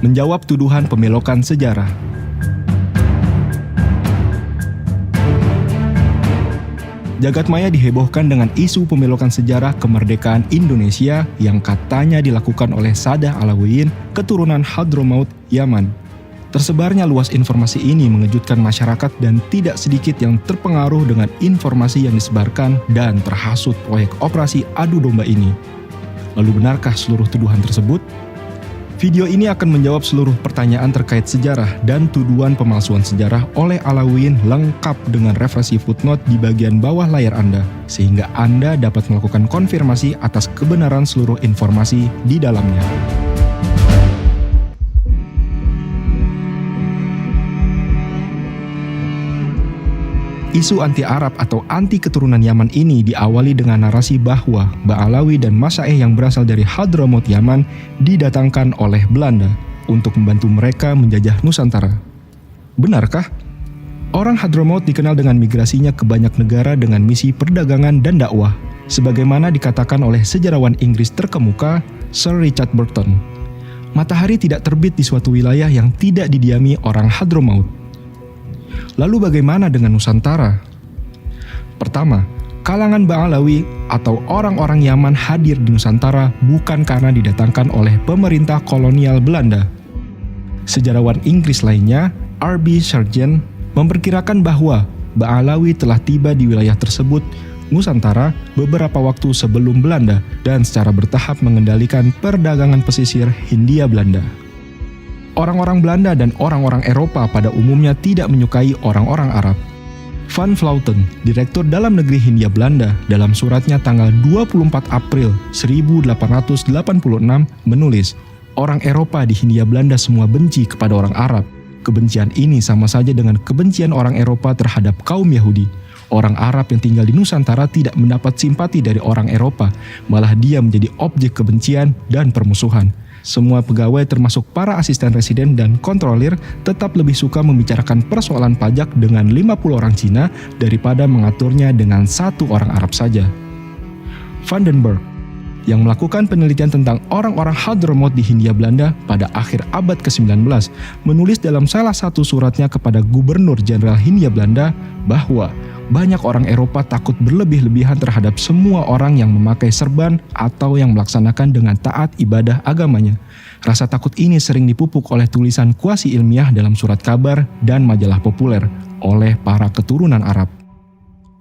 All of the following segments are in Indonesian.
menjawab tuduhan pemelokan sejarah. Jagat maya dihebohkan dengan isu pemelokan sejarah kemerdekaan Indonesia yang katanya dilakukan oleh Sadah Alauddin, keturunan Hadramaut, Yaman. Tersebarnya luas informasi ini mengejutkan masyarakat dan tidak sedikit yang terpengaruh dengan informasi yang disebarkan dan terhasut proyek operasi adu domba ini. Lalu benarkah seluruh tuduhan tersebut? Video ini akan menjawab seluruh pertanyaan terkait sejarah dan tuduhan pemalsuan sejarah oleh Alauddin lengkap dengan referensi footnote di bagian bawah layar Anda, sehingga Anda dapat melakukan konfirmasi atas kebenaran seluruh informasi di dalamnya. Isu anti-Arab atau anti-keturunan Yaman ini diawali dengan narasi bahwa Ba'alawi dan Masaeh yang berasal dari Hadramaut Yaman didatangkan oleh Belanda untuk membantu mereka menjajah Nusantara. Benarkah? Orang Hadramaut dikenal dengan migrasinya ke banyak negara dengan misi perdagangan dan dakwah, sebagaimana dikatakan oleh sejarawan Inggris terkemuka Sir Richard Burton. Matahari tidak terbit di suatu wilayah yang tidak didiami orang Hadramaut. Lalu bagaimana dengan Nusantara? Pertama, kalangan Ba'alawi atau orang-orang Yaman hadir di Nusantara bukan karena didatangkan oleh pemerintah kolonial Belanda. Sejarawan Inggris lainnya, R.B. Sargent, memperkirakan bahwa Ba'alawi telah tiba di wilayah tersebut, Nusantara, beberapa waktu sebelum Belanda dan secara bertahap mengendalikan perdagangan pesisir Hindia Belanda. Orang-orang Belanda dan orang-orang Eropa pada umumnya tidak menyukai orang-orang Arab. Van Vleuten, Direktur Dalam Negeri Hindia Belanda, dalam suratnya tanggal 24 April 1886 menulis, orang Eropa di Hindia Belanda semua benci kepada orang Arab. Kebencian ini sama saja dengan kebencian orang Eropa terhadap kaum Yahudi. Orang Arab yang tinggal di Nusantara tidak mendapat simpati dari orang Eropa, malah dia menjadi objek kebencian dan permusuhan. Semua pegawai termasuk para asisten residen dan kontrolir tetap lebih suka membicarakan persoalan pajak dengan 50 orang Cina daripada mengaturnya dengan satu orang Arab saja. Van den Berg, yang melakukan penelitian tentang orang-orang Hadramaut di Hindia Belanda pada akhir abad ke-19, menulis dalam salah satu suratnya kepada Gubernur Jenderal Hindia Belanda bahwa banyak orang Eropa takut berlebih-lebihan terhadap semua orang yang memakai serban atau yang melaksanakan dengan taat ibadah agamanya. Rasa takut ini sering dipupuk oleh tulisan kuasi ilmiah dalam surat kabar dan majalah populer oleh para keturunan Arab.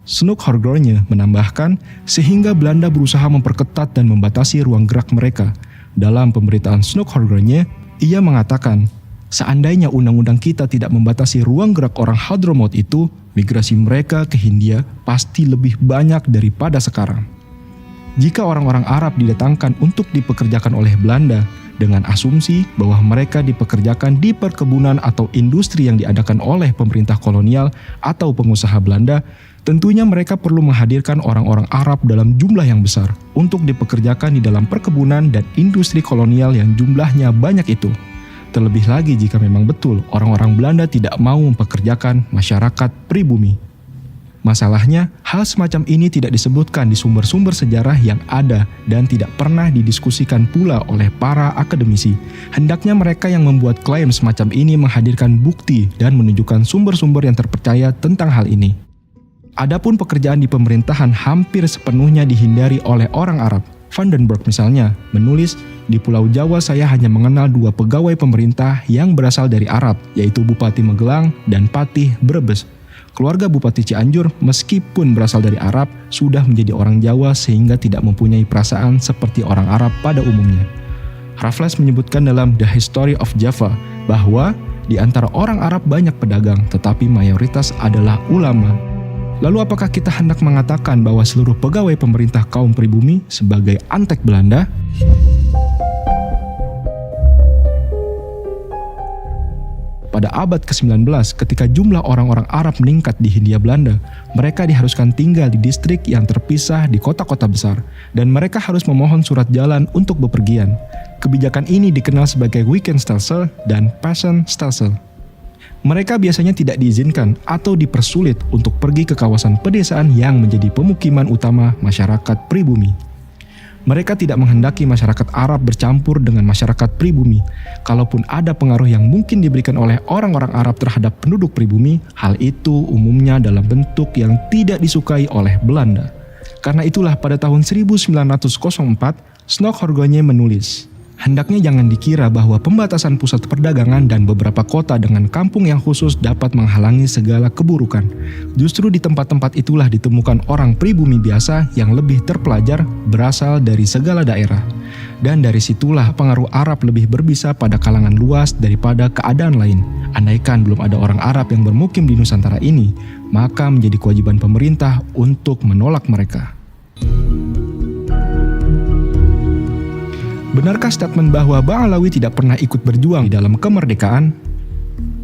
Snoek Horgorne menambahkan, sehingga Belanda berusaha memperketat dan membatasi ruang gerak mereka. Dalam pemberitaan Snoek Horgorne, ia mengatakan, seandainya undang-undang kita tidak membatasi ruang gerak orang Hadramaut itu, migrasi mereka ke Hindia pasti lebih banyak daripada sekarang. Jika orang-orang Arab didatangkan untuk dipekerjakan oleh Belanda, dengan asumsi bahwa mereka dipekerjakan di perkebunan atau industri yang diadakan oleh pemerintah kolonial atau pengusaha Belanda, tentunya mereka perlu menghadirkan orang-orang Arab dalam jumlah yang besar untuk dipekerjakan di dalam perkebunan dan industri kolonial yang jumlahnya banyak itu. Terlebih lagi jika memang betul orang-orang Belanda tidak mau mempekerjakan masyarakat pribumi. Masalahnya, hal semacam ini tidak disebutkan di sumber-sumber sejarah yang ada dan tidak pernah didiskusikan pula oleh para akademisi. Hendaknya mereka yang membuat klaim semacam ini menghadirkan bukti dan menunjukkan sumber-sumber yang terpercaya tentang hal ini. Adapun pekerjaan di pemerintahan hampir sepenuhnya dihindari oleh orang Arab. Van den Berg misalnya menulis, di Pulau Jawa saya hanya mengenal 2 pegawai pemerintah yang berasal dari Arab, yaitu Bupati Magelang dan Patih Brebes. Keluarga Bupati Cianjur meskipun berasal dari Arab sudah menjadi orang Jawa sehingga tidak mempunyai perasaan seperti orang Arab pada umumnya. Raffles menyebutkan dalam The History of Java bahwa di antara orang Arab banyak pedagang tetapi mayoritas adalah ulama. Lalu apakah kita hendak mengatakan bahwa seluruh pegawai pemerintah kaum pribumi sebagai antek Belanda? Pada abad ke-19, ketika jumlah orang-orang Arab meningkat di Hindia Belanda, mereka diharuskan tinggal di distrik yang terpisah di kota-kota besar, dan mereka harus memohon surat jalan untuk bepergian. Kebijakan ini dikenal sebagai Weekendstelsel dan Passenstelsel. Mereka biasanya tidak diizinkan atau dipersulit untuk pergi ke kawasan pedesaan yang menjadi pemukiman utama masyarakat pribumi. Mereka tidak menghendaki masyarakat Arab bercampur dengan masyarakat pribumi. Kalaupun ada pengaruh yang mungkin diberikan oleh orang-orang Arab terhadap penduduk pribumi, hal itu umumnya dalam bentuk yang tidak disukai oleh Belanda. Karena itulah pada tahun 1904, Snoeck-Horgogne menulis, "Hendaknya jangan dikira bahwa pembatasan pusat perdagangan dan beberapa kota dengan kampung yang khusus dapat menghalangi segala keburukan. Justru di tempat-tempat itulah ditemukan orang pribumi biasa yang lebih terpelajar berasal dari segala daerah. Dan dari situlah pengaruh Arab lebih berbisa pada kalangan luas daripada keadaan lain. Andaikan belum ada orang Arab yang bermukim di Nusantara ini, maka menjadi kewajiban pemerintah untuk menolak mereka." Benarkah statement bahwa Ba'alawi tidak pernah ikut berjuang dalam kemerdekaan?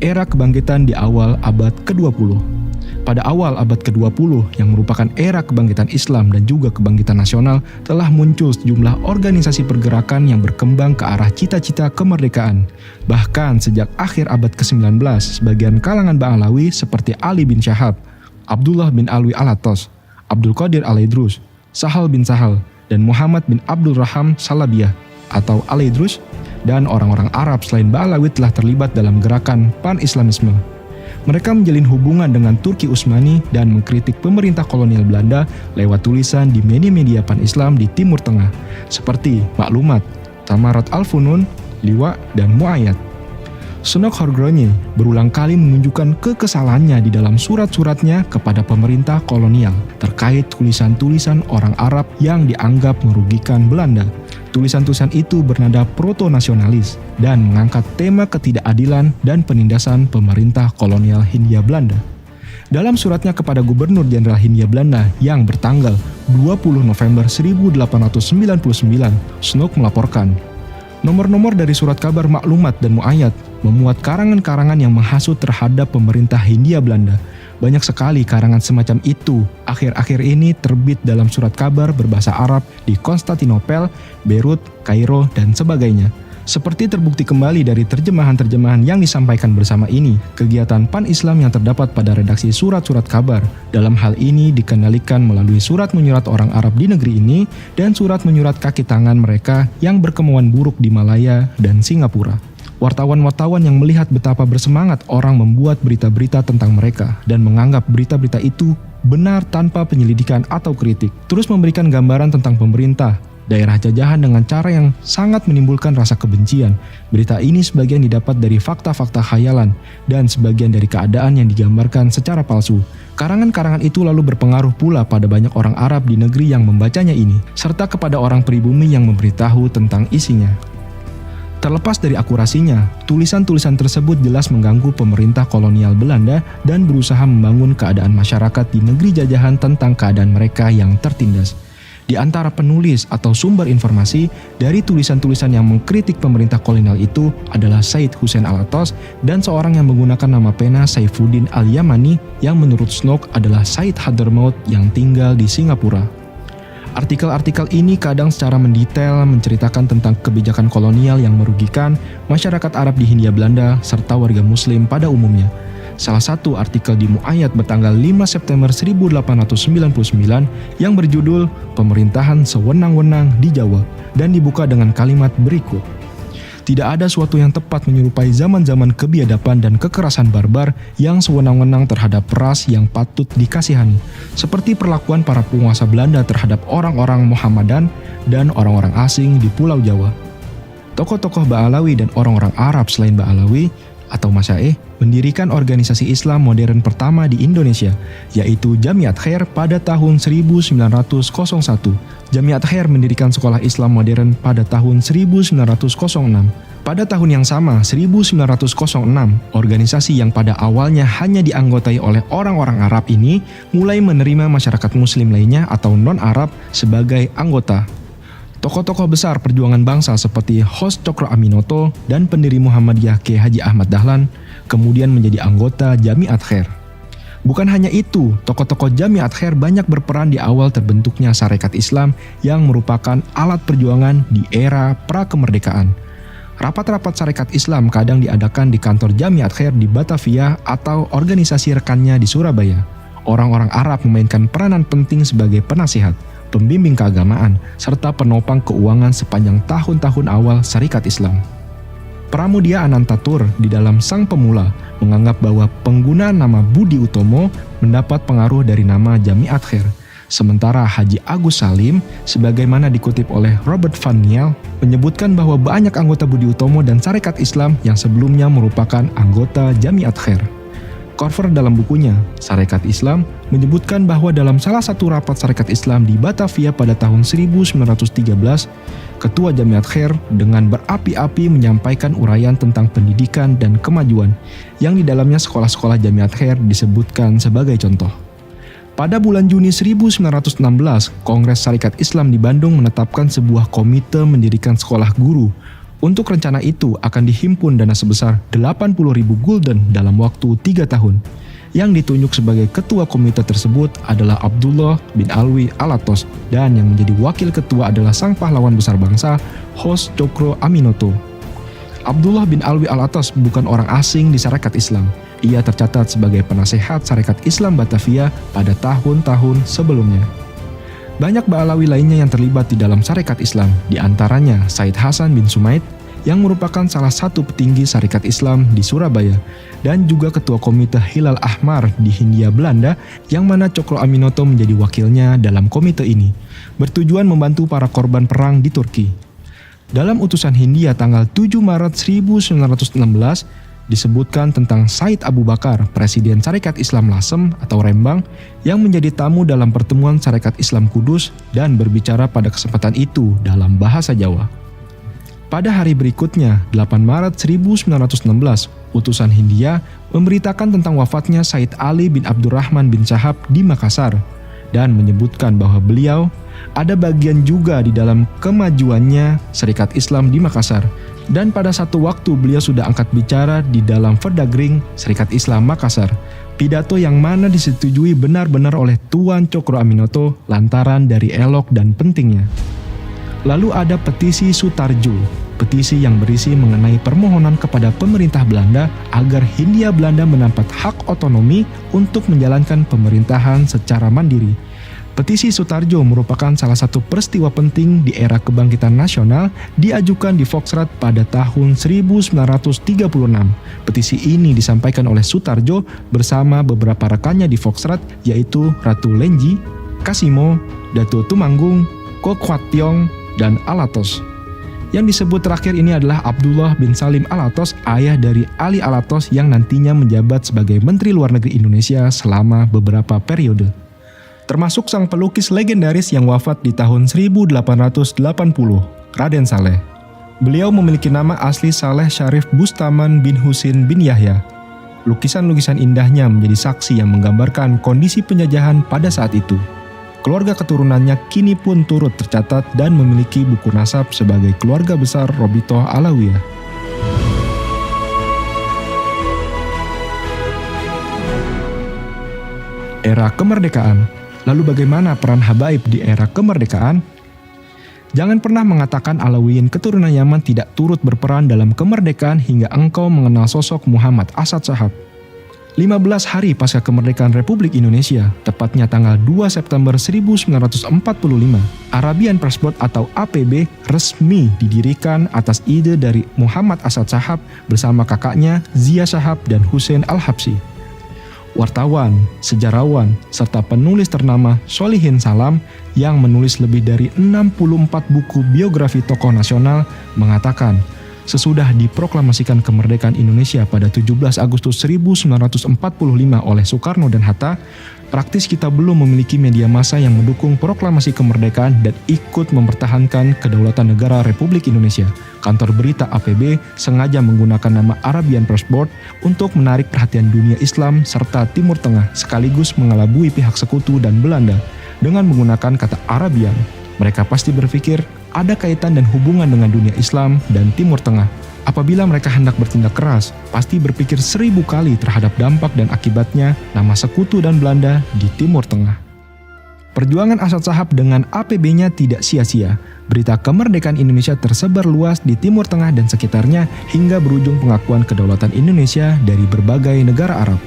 Era kebangkitan di awal abad ke-20. Pada awal abad ke-20 yang merupakan era kebangkitan Islam dan juga kebangkitan nasional, telah muncul sejumlah organisasi pergerakan yang berkembang ke arah cita-cita kemerdekaan. Bahkan sejak akhir abad ke-19, sebagian kalangan Ba'alawi seperti Ali bin Syahab, Abdullah bin Alwi Alatos, Abdul Qadir Al-Idrus, Sahal bin Sahal, dan Muhammad bin Abdul Raham Salabiyah atau Al-Idrus, dan orang-orang Arab selain Ba'alawi telah terlibat dalam gerakan pan-Islamisme. Mereka menjalin hubungan dengan Turki Utsmani dan mengkritik pemerintah kolonial Belanda lewat tulisan di media-media pan-Islam di Timur Tengah, seperti Maklumat, Tamarat Al-Funun, Liwa, dan Mu'ayyad. Snoeck-Horgogne berulang kali menunjukkan kekesalannya di dalam surat-suratnya kepada pemerintah kolonial terkait tulisan-tulisan orang Arab yang dianggap merugikan Belanda. Tulisan-tulisan itu bernada proto-nasionalis dan mengangkat tema ketidakadilan dan penindasan pemerintah kolonial Hindia Belanda. Dalam suratnya kepada Gubernur Jenderal Hindia Belanda yang bertanggal 20 November 1899, Snoeck melaporkan, nomor-nomor dari surat kabar Maklumat dan Mu'ayyad memuat karangan-karangan yang menghasut terhadap pemerintah Hindia Belanda. Banyak sekali karangan semacam itu akhir-akhir ini terbit dalam surat kabar berbahasa Arab di Konstantinopel, Beirut, Kairo, dan sebagainya. Seperti terbukti kembali dari terjemahan-terjemahan yang disampaikan bersama ini, kegiatan pan-Islam yang terdapat pada redaksi surat-surat kabar dalam hal ini dikendalikan melalui surat menyurat orang Arab di negeri ini dan surat menyurat kaki tangan mereka yang berkemauan buruk di Malaya dan Singapura. Wartawan-wartawan yang melihat betapa bersemangat orang membuat berita-berita tentang mereka dan menganggap berita-berita itu benar tanpa penyelidikan atau kritik, terus memberikan gambaran tentang pemerintah, daerah jajahan dengan cara yang sangat menimbulkan rasa kebencian. Berita ini sebagian didapat dari fakta-fakta khayalan dan sebagian dari keadaan yang digambarkan secara palsu. Karangan-karangan itu lalu berpengaruh pula pada banyak orang Arab di negeri yang membacanya ini, serta kepada orang pribumi yang memberitahu tentang isinya. Terlepas dari akurasinya, tulisan-tulisan tersebut jelas mengganggu pemerintah kolonial Belanda dan berusaha membangun keadaan masyarakat di negeri jajahan tentang keadaan mereka yang tertindas. Di antara penulis atau sumber informasi dari tulisan-tulisan yang mengkritik pemerintah kolonial itu adalah Said Hussein Alatos dan seorang yang menggunakan nama pena Saifuddin Al-Yamani yang menurut Snoeck adalah Said Hadramaut yang tinggal di Singapura. Artikel-artikel ini kadang secara mendetail menceritakan tentang kebijakan kolonial yang merugikan masyarakat Arab di Hindia Belanda serta warga Muslim pada umumnya. Salah satu artikel di Mu'ayyad bertanggal 5 September 1899 yang berjudul Pemerintahan Sewenang-wenang di Jawa dan dibuka dengan kalimat berikut. Tidak ada suatu yang tepat menyerupai zaman-zaman kebiadaban dan kekerasan barbar yang sewenang-wenang terhadap ras yang patut dikasihani, seperti perlakuan para penguasa Belanda terhadap orang-orang Mohammedan dan orang-orang asing di Pulau Jawa. Tokoh-tokoh Ba'alawi dan orang-orang Arab selain Ba'alawi atau Masyaikh mendirikan organisasi Islam modern pertama di Indonesia, yaitu Jamiat Khair pada tahun 1901. Jamiat Khair mendirikan sekolah Islam modern pada tahun 1906. Pada tahun yang sama, 1906, organisasi yang pada awalnya hanya dianggotai oleh orang-orang Arab ini mulai menerima masyarakat Muslim lainnya atau non-Arab sebagai anggota. Tokoh-tokoh besar perjuangan bangsa seperti Hos Cokro Aminoto dan pendiri Muhammadiyah K. Haji Ahmad Dahlan kemudian menjadi anggota Jamiat Khair. Bukan hanya itu, tokoh-tokoh Jamiat Khair banyak berperan di awal terbentuknya Sarekat Islam yang merupakan alat perjuangan di era pra-kemerdekaan. Rapat-rapat Sarekat Islam kadang diadakan di kantor Jamiat Khair di Batavia atau organisasi rekannya di Surabaya. Orang-orang Arab memainkan peranan penting sebagai penasihat. pembimbing keagamaan, serta penopang keuangan sepanjang tahun-tahun awal Syarikat Islam. Pramudia Anantatur di dalam Sang Pemula menganggap bahwa penggunaan nama Budi Utomo mendapat pengaruh dari nama Jamiat Khair. Sementara Haji Agus Salim, sebagaimana dikutip oleh Robert Van Niel, menyebutkan bahwa banyak anggota Budi Utomo dan Syarikat Islam yang sebelumnya merupakan anggota Jamiat Khair. Korver dalam bukunya, Syarikat Islam, menyebutkan bahwa dalam salah satu rapat Syarikat Islam di Batavia pada tahun 1913, Ketua Jamiat Khair dengan berapi-api menyampaikan uraian tentang pendidikan dan kemajuan, yang di dalamnya sekolah-sekolah Jamiat Khair disebutkan sebagai contoh. Pada bulan Juni 1916, Kongres Syarikat Islam di Bandung menetapkan sebuah komite mendirikan sekolah guru. Untuk rencana itu akan dihimpun dana sebesar 80.000 gulden dalam waktu 3 tahun. Yang ditunjuk sebagai ketua komite tersebut adalah Abdullah bin Alwi Alatos, dan yang menjadi wakil ketua adalah sang pahlawan besar bangsa, Hos Cokro Aminoto. Abdullah bin Alwi Alatos bukan orang asing di Syarikat Islam. Ia tercatat sebagai penasehat Syarikat Islam Batavia pada tahun-tahun sebelumnya. Banyak Ba'alawi lainnya yang terlibat di dalam Syarikat Islam, di antaranya Said Hasan bin Sumaid, yang merupakan salah satu petinggi Syarikat Islam di Surabaya, dan juga Ketua Komite Hilal Ahmar di Hindia Belanda, yang mana Cokro Aminoto menjadi wakilnya dalam komite ini, bertujuan membantu para korban perang di Turki. Dalam utusan Hindia tanggal 7 Maret 1916, disebutkan tentang Said Abu Bakar, Presiden Syarikat Islam Lasem atau Rembang, yang menjadi tamu dalam pertemuan Syarikat Islam Kudus dan berbicara pada kesempatan itu dalam bahasa Jawa. Pada hari berikutnya, 8 Maret 1916, utusan Hindia memberitakan tentang wafatnya Said Ali bin Abdurrahman bin Syahab di Makassar, dan menyebutkan bahwa beliau ada bagian juga di dalam kemajuannya Syarikat Islam di Makassar. Dan pada satu waktu beliau sudah angkat bicara di dalam Verdagring Syarikat Islam Makassar, pidato yang mana disetujui benar-benar oleh Tuan Cokro Aminoto lantaran dari elok dan pentingnya. Lalu ada petisi Sutarjo, petisi yang berisi mengenai permohonan kepada pemerintah Belanda agar Hindia Belanda mendapat hak otonomi untuk menjalankan pemerintahan secara mandiri. Petisi Sutarjo merupakan salah satu peristiwa penting di era kebangkitan nasional, diajukan di Foxrat pada tahun 1936. Petisi ini disampaikan oleh Sutarjo bersama beberapa rekannya di Foxrat, yaitu Ratu Lenji, Kasimo, Datu Tumanggung, Kokwationg, dan Alatos. Yang disebut terakhir ini adalah Abdullah bin Salim Alatos, ayah dari Ali Alatos yang nantinya menjabat sebagai Menteri Luar Negeri Indonesia selama beberapa periode. Termasuk sang pelukis legendaris yang wafat di tahun 1880, Raden Saleh. Beliau memiliki nama asli Saleh Syarif Bustaman bin Husin bin Yahya. Lukisan-lukisan indahnya menjadi saksi yang menggambarkan kondisi penjajahan pada saat itu. Keluarga keturunannya kini pun turut tercatat dan memiliki buku nasab sebagai keluarga besar Robitoh Alawiyah. Era kemerdekaan. Lalu bagaimana peran habaib di era kemerdekaan? Jangan pernah mengatakan Alawiyin keturunan Yaman tidak turut berperan dalam kemerdekaan hingga engkau mengenal sosok Muhammad Asad Shahab. 15 hari pasca kemerdekaan Republik Indonesia, tepatnya tanggal 2 September 1945, Arabian Press Board atau APB resmi didirikan atas ide dari Muhammad Asad Shahab bersama kakaknya Zia Shahab dan Hussein Al-Habsyi. Wartawan, sejarawan, serta penulis ternama Solihin Salam yang menulis lebih dari 64 buku biografi tokoh nasional mengatakan, sesudah diproklamasikan kemerdekaan Indonesia pada 17 Agustus 1945 oleh Soekarno dan Hatta, praktis kita belum memiliki media massa yang mendukung proklamasi kemerdekaan dan ikut mempertahankan kedaulatan negara Republik Indonesia. Kantor berita APB sengaja menggunakan nama Arabian Press Board untuk menarik perhatian dunia Islam serta Timur Tengah, sekaligus mengelabui pihak sekutu dan Belanda dengan menggunakan kata Arabian. Mereka pasti berpikir ada kaitan dan hubungan dengan dunia Islam dan Timur Tengah. Apabila mereka hendak bertindak keras, pasti berpikir 1000 kali terhadap dampak dan akibatnya nama sekutu dan Belanda di Timur Tengah. Perjuangan Asad Shahab dengan APB-nya tidak sia-sia. Berita kemerdekaan Indonesia tersebar luas di Timur Tengah dan sekitarnya hingga berujung pengakuan kedaulatan Indonesia dari berbagai negara Arab.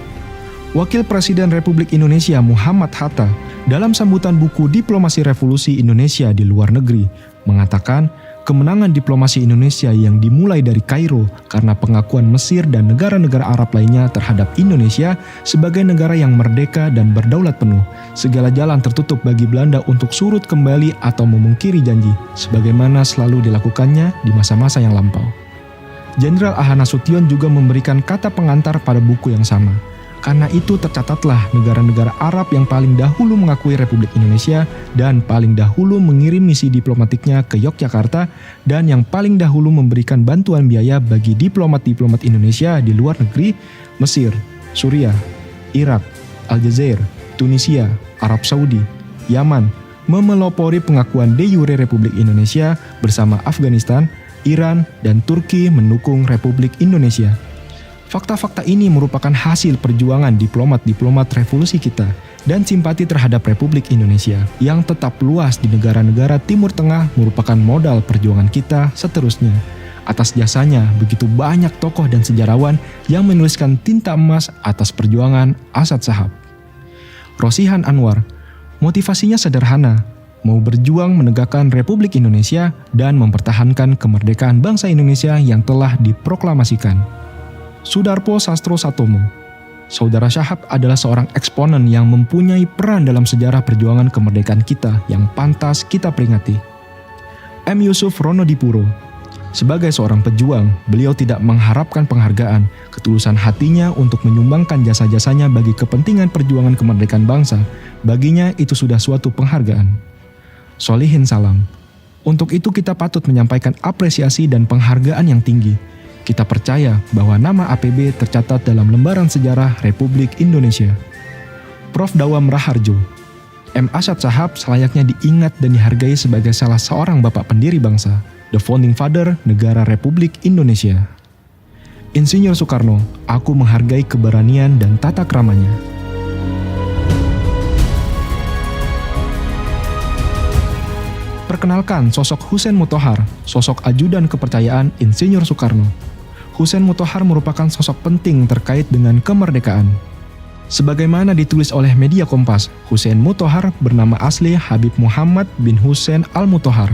Wakil Presiden Republik Indonesia Muhammad Hatta Dalam sambutan buku Diplomasi Revolusi Indonesia di Luar Negeri, mengatakan kemenangan diplomasi Indonesia yang dimulai dari Kairo karena pengakuan Mesir dan negara-negara Arab lainnya terhadap Indonesia sebagai negara yang merdeka dan berdaulat penuh. Segala jalan tertutup bagi Belanda untuk surut kembali atau memungkiri janji, sebagaimana selalu dilakukannya di masa-masa yang lampau. Jenderal A.H. Nasution juga memberikan kata pengantar pada buku yang sama. Karena itu tercatatlah negara-negara Arab yang paling dahulu mengakui Republik Indonesia dan paling dahulu mengirim misi diplomatiknya ke Yogyakarta dan yang paling dahulu memberikan bantuan biaya bagi diplomat-diplomat Indonesia di luar negeri, Mesir, Suriah, Irak, Aljazair, Tunisia, Arab Saudi, Yaman, memelopori pengakuan de jure Republik Indonesia bersama Afghanistan, Iran, dan Turki mendukung Republik Indonesia. Fakta-fakta ini merupakan hasil perjuangan diplomat-diplomat revolusi kita dan simpati terhadap Republik Indonesia yang tetap luas di negara-negara Timur Tengah merupakan modal perjuangan kita seterusnya. Atas jasanya, begitu banyak tokoh dan sejarawan yang menuliskan tinta emas atas perjuangan Asad Shahab. Rosihan Anwar, motivasinya sederhana, mau berjuang menegakkan Republik Indonesia dan mempertahankan kemerdekaan bangsa Indonesia yang telah diproklamasikan. Sudarpo Sastro Satomo, Saudara Shahab adalah seorang eksponen yang mempunyai peran dalam sejarah perjuangan kemerdekaan kita yang pantas kita peringati. M. Yusuf Ronodipuro, sebagai seorang pejuang, beliau tidak mengharapkan penghargaan, ketulusan hatinya untuk menyumbangkan jasa-jasanya bagi kepentingan perjuangan kemerdekaan bangsa, baginya itu sudah suatu penghargaan. Solihin Salam, untuk itu kita patut menyampaikan apresiasi dan penghargaan yang tinggi. Kita percaya bahwa nama APB tercatat dalam lembaran sejarah Republik Indonesia. Prof. Dawam Raharjo, M. Asad Shahab selayaknya diingat dan dihargai sebagai salah seorang bapak pendiri bangsa, the founding father negara Republik Indonesia. Insinyur Soekarno, aku menghargai keberanian dan tata keramanya. Perkenalkan sosok Hussein Mutahar, sosok ajudan kepercayaan Insinyur Soekarno. Hussein Mutahar merupakan sosok penting terkait dengan kemerdekaan. Sebagaimana ditulis oleh media Kompas, Hussein Mutahar bernama asli Habib Muhammad bin Hussein Al-Mutahar,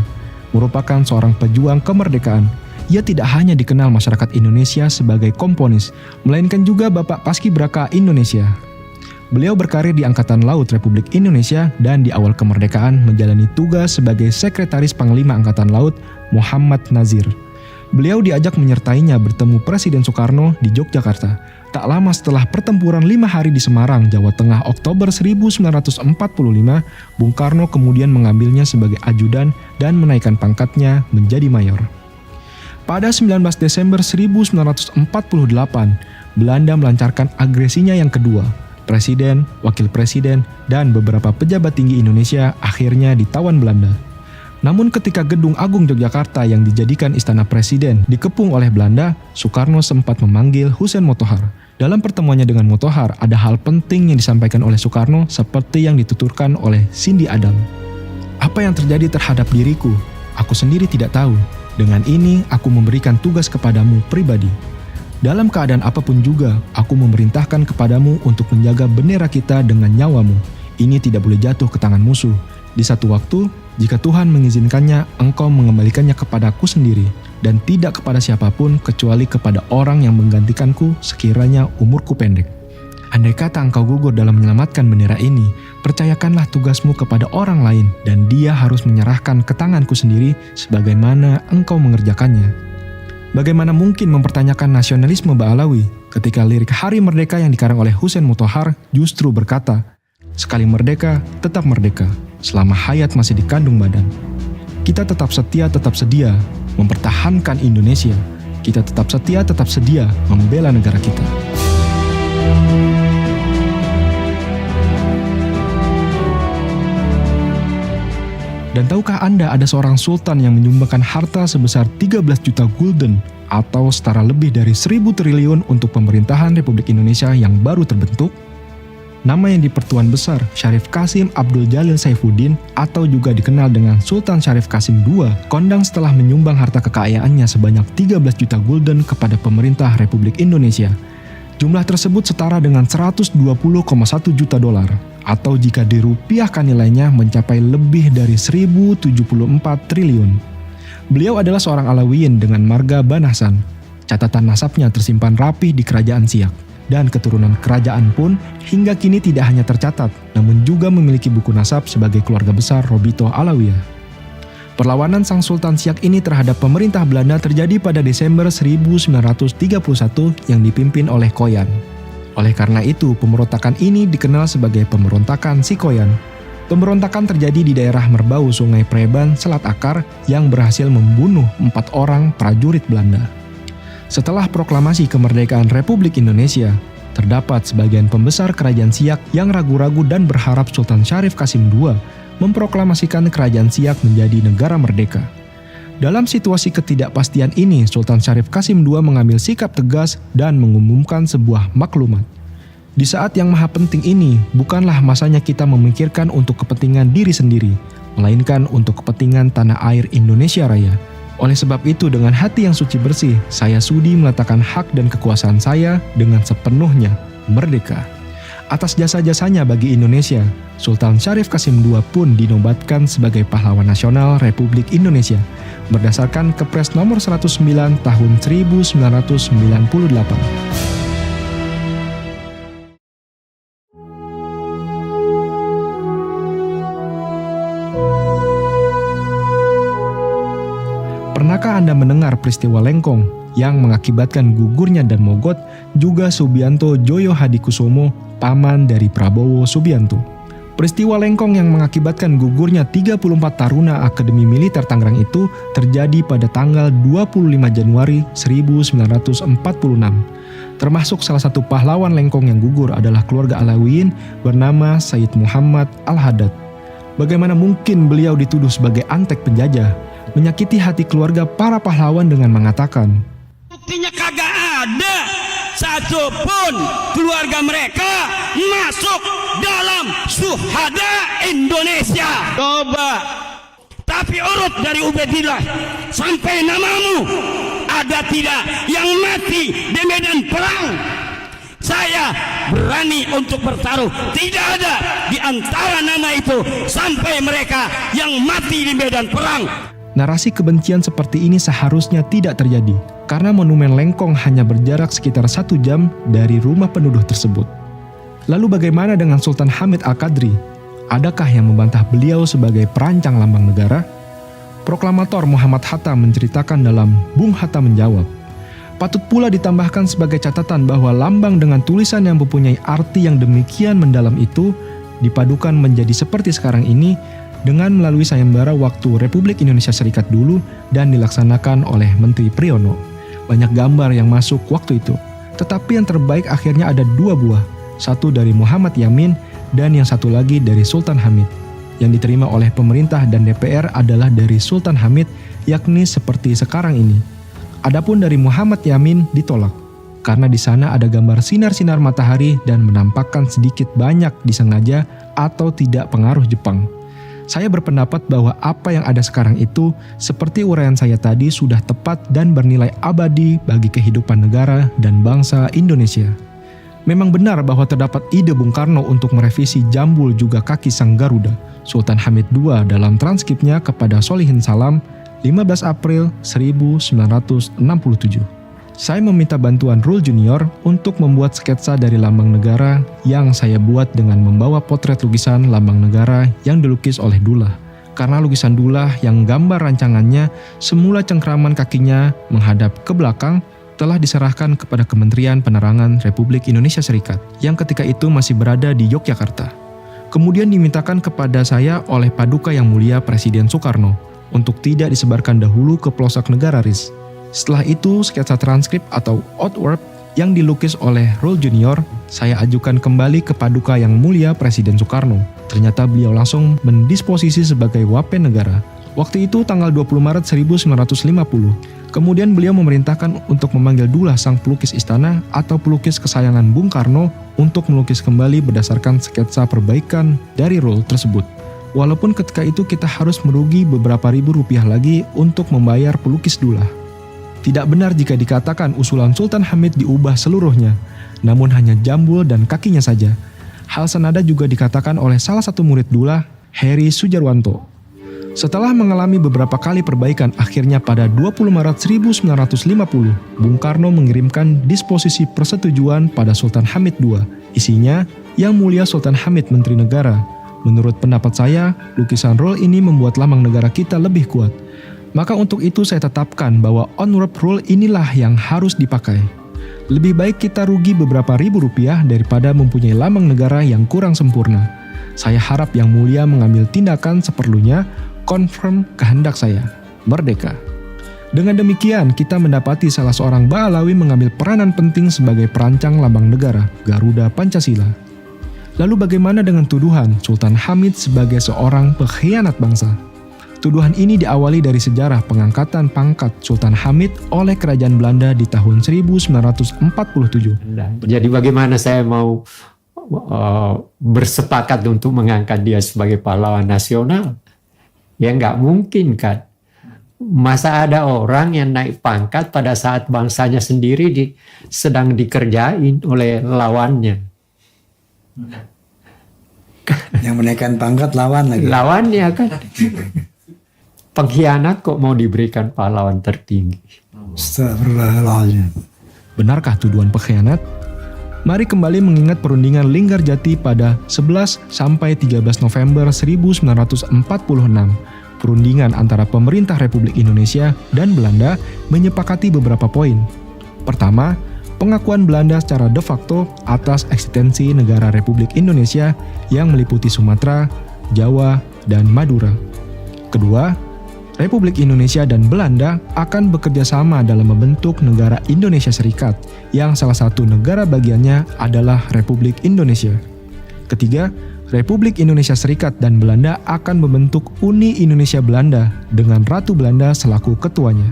merupakan seorang pejuang kemerdekaan. Ia tidak hanya dikenal masyarakat Indonesia sebagai komponis, melainkan juga Bapak Paskibraka Indonesia. Beliau berkarir di Angkatan Laut Republik Indonesia dan di awal kemerdekaan menjalani tugas sebagai Sekretaris Panglima Angkatan Laut Muhammad Nazir. Beliau diajak menyertainya bertemu Presiden Soekarno di Yogyakarta. Tak lama setelah pertempuran 5 hari di Semarang, Jawa Tengah Oktober 1945, Bung Karno kemudian mengambilnya sebagai ajudan dan menaikkan pangkatnya menjadi mayor. Pada 19 Desember 1948, Belanda melancarkan agresinya yang kedua. Presiden, wakil presiden, dan beberapa pejabat tinggi Indonesia akhirnya ditawan Belanda. Namun ketika Gedung Agung Yogyakarta yang dijadikan istana presiden dikepung oleh Belanda, Soekarno sempat memanggil Hussein Mutahar. Dalam pertemuannya dengan Mutahar, ada hal penting yang disampaikan oleh Soekarno seperti yang dituturkan oleh Cindy Adam. Apa yang terjadi terhadap diriku? Aku sendiri tidak tahu. Dengan ini, aku memberikan tugas kepadamu pribadi. Dalam keadaan apapun juga, aku memerintahkan kepadamu untuk menjaga bendera kita dengan nyawamu. Ini tidak boleh jatuh ke tangan musuh. Di satu waktu, jika Tuhan mengizinkannya, engkau mengembalikannya kepadaku sendiri, dan tidak kepada siapapun kecuali kepada orang yang menggantikanku sekiranya umurku pendek. Andai kata engkau gugur dalam menyelamatkan bendera ini, percayakanlah tugasmu kepada orang lain, dan dia harus menyerahkan ke tanganku sendiri sebagaimana engkau mengerjakannya. Bagaimana mungkin mempertanyakan nasionalisme Ba'alawi ketika lirik Hari Merdeka yang dikarang oleh Hussein Mutahar justru berkata, sekali merdeka, tetap merdeka, selama hayat masih dikandung badan. Kita tetap sedia mempertahankan Indonesia. Kita tetap sedia membela negara kita. Dan tahukah Anda ada seorang sultan yang menyumbangkan harta sebesar 13 juta gulden atau setara lebih dari 1.000 triliun untuk pemerintahan Republik Indonesia yang baru terbentuk? Nama yang dipertuan besar, Syarif Kasim Abdul Jalil Saifuddin atau juga dikenal dengan Sultan Syarif Kasim II, kondang setelah menyumbang harta kekayaannya sebanyak 13 juta gulden kepada pemerintah Republik Indonesia. Jumlah tersebut setara dengan 120,1 juta dolar atau jika dirupiahkan nilainya mencapai lebih dari 1074 triliun. Beliau adalah seorang Alawiyin dengan marga Banasan. Catatan nasabnya tersimpan rapih di Kerajaan Siak. Dan keturunan kerajaan pun hingga kini tidak hanya tercatat, namun juga memiliki buku nasab sebagai keluarga besar Robito Alawiyah. Perlawanan Sang Sultan Siak ini terhadap pemerintah Belanda terjadi pada Desember 1931 yang dipimpin oleh Koyan. Oleh karena itu, pemberontakan ini dikenal sebagai pemberontakan Si Koyan. Pemberontakan terjadi di daerah Merbau Sungai Preban, Selat Akar yang berhasil membunuh 4 orang prajurit Belanda. Setelah proklamasi kemerdekaan Republik Indonesia, terdapat sebagian pembesar kerajaan Siak yang ragu-ragu dan berharap Sultan Syarif Qasim II memproklamasikan kerajaan Siak menjadi negara merdeka. Dalam situasi ketidakpastian ini, Sultan Syarif Qasim II mengambil sikap tegas dan mengumumkan sebuah maklumat. Di saat yang maha penting ini, bukanlah masanya kita memikirkan untuk kepentingan diri sendiri, melainkan untuk kepentingan tanah air Indonesia Raya. Oleh sebab itu, dengan hati yang suci bersih, saya sudi meletakkan hak dan kekuasaan saya dengan sepenuhnya merdeka. Atas jasa-jasanya bagi Indonesia, Sultan Syarif Qasim II pun dinobatkan sebagai pahlawan nasional Republik Indonesia berdasarkan Kepres nomor 109 tahun 1998. Pernahkah Anda mendengar peristiwa Lengkong yang mengakibatkan gugurnya Dan Mogot juga Subianto Joyo Hadikusumo, paman dari Prabowo Subianto? Peristiwa Lengkong yang mengakibatkan gugurnya 34 taruna Akademi Militer Tangerang itu terjadi pada tanggal 25 Januari 1946. Termasuk salah satu pahlawan Lengkong yang gugur adalah keluarga Alawiyin bernama Said Muhammad Al-Haddad. Bagaimana mungkin beliau dituduh sebagai antek penjajah, menyakiti hati keluarga para pahlawan dengan mengatakan, "Buktinya kagak ada satu pun keluarga mereka masuk dalam syuhada Indonesia." Coba. Tapi urut dari Ubaidillah sampai namamu, ada tidak yang mati di medan perang? Saya berani untuk bertaruh, tidak ada di antara nama itu sampai mereka yang mati di medan perang. Narasi kebencian seperti ini seharusnya tidak terjadi, karena monumen Lengkong hanya berjarak sekitar 1 jam dari rumah penuduh tersebut. Lalu bagaimana dengan Sultan Hamid Al-Qadri? Adakah yang membantah beliau sebagai perancang lambang negara? Proklamator Muhammad Hatta menceritakan dalam Bung Hatta Menjawab. Patut pula ditambahkan sebagai catatan bahwa lambang dengan tulisan yang mempunyai arti yang demikian mendalam itu dipadukan menjadi seperti sekarang ini dengan melalui sayembara waktu Republik Indonesia Serikat dulu dan dilaksanakan oleh Menteri Priyono. Banyak gambar yang masuk waktu itu, tetapi yang terbaik akhirnya ada 2 buah, satu dari Muhammad Yamin dan yang satu lagi dari Sultan Hamid. Yang diterima oleh pemerintah dan DPR adalah dari Sultan Hamid, yakni seperti sekarang ini. Adapun dari Muhammad Yamin ditolak, karena di sana ada gambar sinar-sinar matahari dan menampakkan sedikit banyak disengaja atau tidak pengaruh Jepang. Saya berpendapat bahwa apa yang ada sekarang itu, seperti uraian saya tadi, sudah tepat dan bernilai abadi bagi kehidupan negara dan bangsa Indonesia. Memang benar bahwa terdapat ide Bung Karno untuk merevisi jambul juga kaki Sang Garuda, Sultan Hamid II dalam transkripnya kepada Solihin Salam, 15 April 1967. Saya meminta bantuan Rul Junior untuk membuat sketsa dari lambang negara yang saya buat dengan membawa potret lukisan lambang negara yang dilukis oleh Dullah. Karena lukisan Dullah yang gambar rancangannya semula cengkraman kakinya menghadap ke belakang telah diserahkan kepada Kementerian Penerangan Republik Indonesia Serikat yang ketika itu masih berada di Yogyakarta. Kemudian dimintakan kepada saya oleh Paduka Yang Mulia Presiden Soekarno untuk tidak disebarkan dahulu ke pelosok negara RIS. Setelah itu, sketsa transkrip atau outwork yang dilukis oleh Rul Junior, saya ajukan kembali ke Paduka Yang Mulia Presiden Soekarno. Ternyata beliau langsung mendisposisi sebagai wapen negara. Waktu itu tanggal 20 Maret 1950. Kemudian beliau memerintahkan untuk memanggil Dullah sang pelukis istana atau pelukis kesayangan Bung Karno untuk melukis kembali berdasarkan sketsa perbaikan dari Rul tersebut. Walaupun ketika itu kita harus merugi beberapa ribu rupiah lagi untuk membayar pelukis Dullah. Tidak benar jika dikatakan usulan Sultan Hamid diubah seluruhnya, namun hanya jambul dan kakinya saja. Hal senada juga dikatakan oleh salah satu murid Dullah, Heri Sujarwanto. Setelah mengalami beberapa kali perbaikan, akhirnya pada 20 Maret 1950, Bung Karno mengirimkan disposisi persetujuan pada Sultan Hamid II. Isinya, Yang Mulia Sultan Hamid Menteri Negara. Menurut pendapat saya, lukisan rule ini membuat lambang negara kita lebih kuat. Maka untuk itu saya tetapkan bahwa on-road rule inilah yang harus dipakai. Lebih baik kita rugi beberapa ribu rupiah daripada mempunyai lambang negara yang kurang sempurna. Saya harap Yang Mulia mengambil tindakan seperlunya, confirm kehendak saya. Merdeka. Dengan demikian, kita mendapati salah seorang Ba'alawi mengambil peranan penting sebagai perancang lambang negara, Garuda Pancasila. Lalu bagaimana dengan tuduhan Sultan Hamid sebagai seorang pengkhianat bangsa? Tuduhan ini diawali dari sejarah pengangkatan pangkat Sultan Hamid oleh Kerajaan Belanda di tahun 1947. Jadi bagaimana saya mau bersepakat untuk mengangkat dia sebagai pahlawan nasional? Ya nggak mungkin kan. Masa ada orang yang naik pangkat pada saat bangsanya sendiri sedang dikerjain oleh lawannya. Yang menaikkan pangkat lawan lagi. Lawannya kan. Pengkhianat kok mau diberikan pahlawan tertinggi. Astagfirullahaladzim. Benarkah tuduhan pengkhianat? Mari kembali mengingat perundingan Linggarjati pada 11 sampai 13 November 1946. Perundingan antara pemerintah Republik Indonesia dan Belanda menyepakati beberapa poin. Pertama, pengakuan Belanda secara de facto atas eksistensi negara Republik Indonesia yang meliputi Sumatera, Jawa, dan Madura. Kedua, Republik Indonesia dan Belanda akan bekerja sama dalam membentuk negara Indonesia Serikat, yang salah satu negara bagiannya adalah Republik Indonesia. Ketiga, Republik Indonesia Serikat dan Belanda akan membentuk Uni Indonesia Belanda dengan Ratu Belanda selaku ketuanya.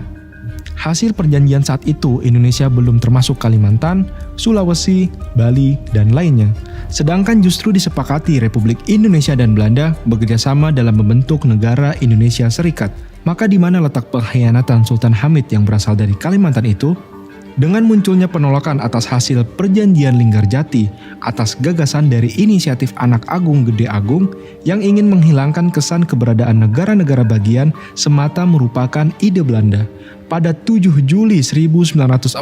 Hasil perjanjian saat itu, Indonesia belum termasuk Kalimantan, Sulawesi, Bali, dan lainnya. Sedangkan justru disepakati Republik Indonesia dan Belanda bekerjasama dalam membentuk negara Indonesia Serikat. Maka di mana letak pengkhianatan Sultan Hamid yang berasal dari Kalimantan itu? Dengan munculnya penolakan atas hasil perjanjian Linggarjati atas gagasan dari inisiatif anak Agung Gede Agung yang ingin menghilangkan kesan keberadaan negara-negara bagian semata merupakan ide Belanda. Pada 7 Juli 1948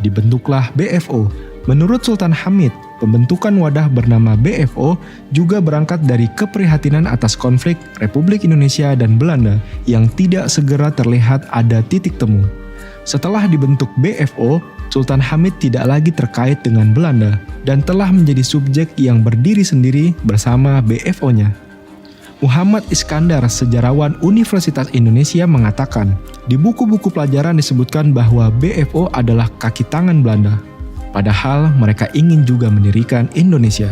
dibentuklah BFO. Menurut Sultan Hamid, pembentukan wadah bernama BFO juga berangkat dari keprihatinan atas konflik Republik Indonesia dan Belanda yang tidak segera terlihat ada titik temu. Setelah dibentuk BFO, Sultan Hamid tidak lagi terkait dengan Belanda dan telah menjadi subjek yang berdiri sendiri bersama BFO-nya. Muhammad Iskandar, sejarawan Universitas Indonesia, mengatakan, di buku-buku pelajaran disebutkan bahwa BFO adalah kaki tangan Belanda. Padahal mereka ingin juga mendirikan Indonesia.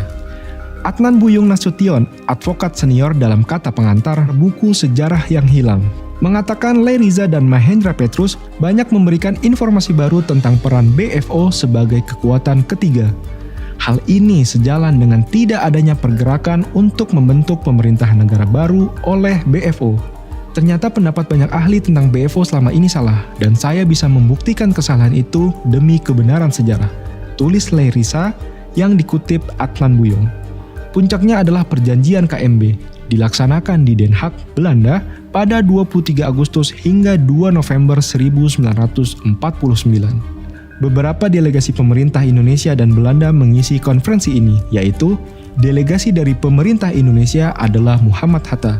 Adnan Buyung Nasution, advokat senior dalam Kata Pengantar buku Sejarah yang Hilang, mengatakan Leigh Riza dan Mahendra Petrus banyak memberikan informasi baru tentang peran BFO sebagai kekuatan ketiga. Hal ini sejalan dengan tidak adanya pergerakan untuk membentuk pemerintah negara baru oleh BFO. Ternyata pendapat banyak ahli tentang BFO selama ini salah, dan saya bisa membuktikan kesalahan itu demi kebenaran sejarah. Tulis Leigh Riza yang dikutip Adnan Buyung. Puncaknya adalah perjanjian KMB, dilaksanakan di Den Haag, Belanda pada 23 Agustus hingga 2 November 1949. Beberapa delegasi pemerintah Indonesia dan Belanda mengisi konferensi ini, yaitu delegasi dari pemerintah Indonesia adalah Muhammad Hatta,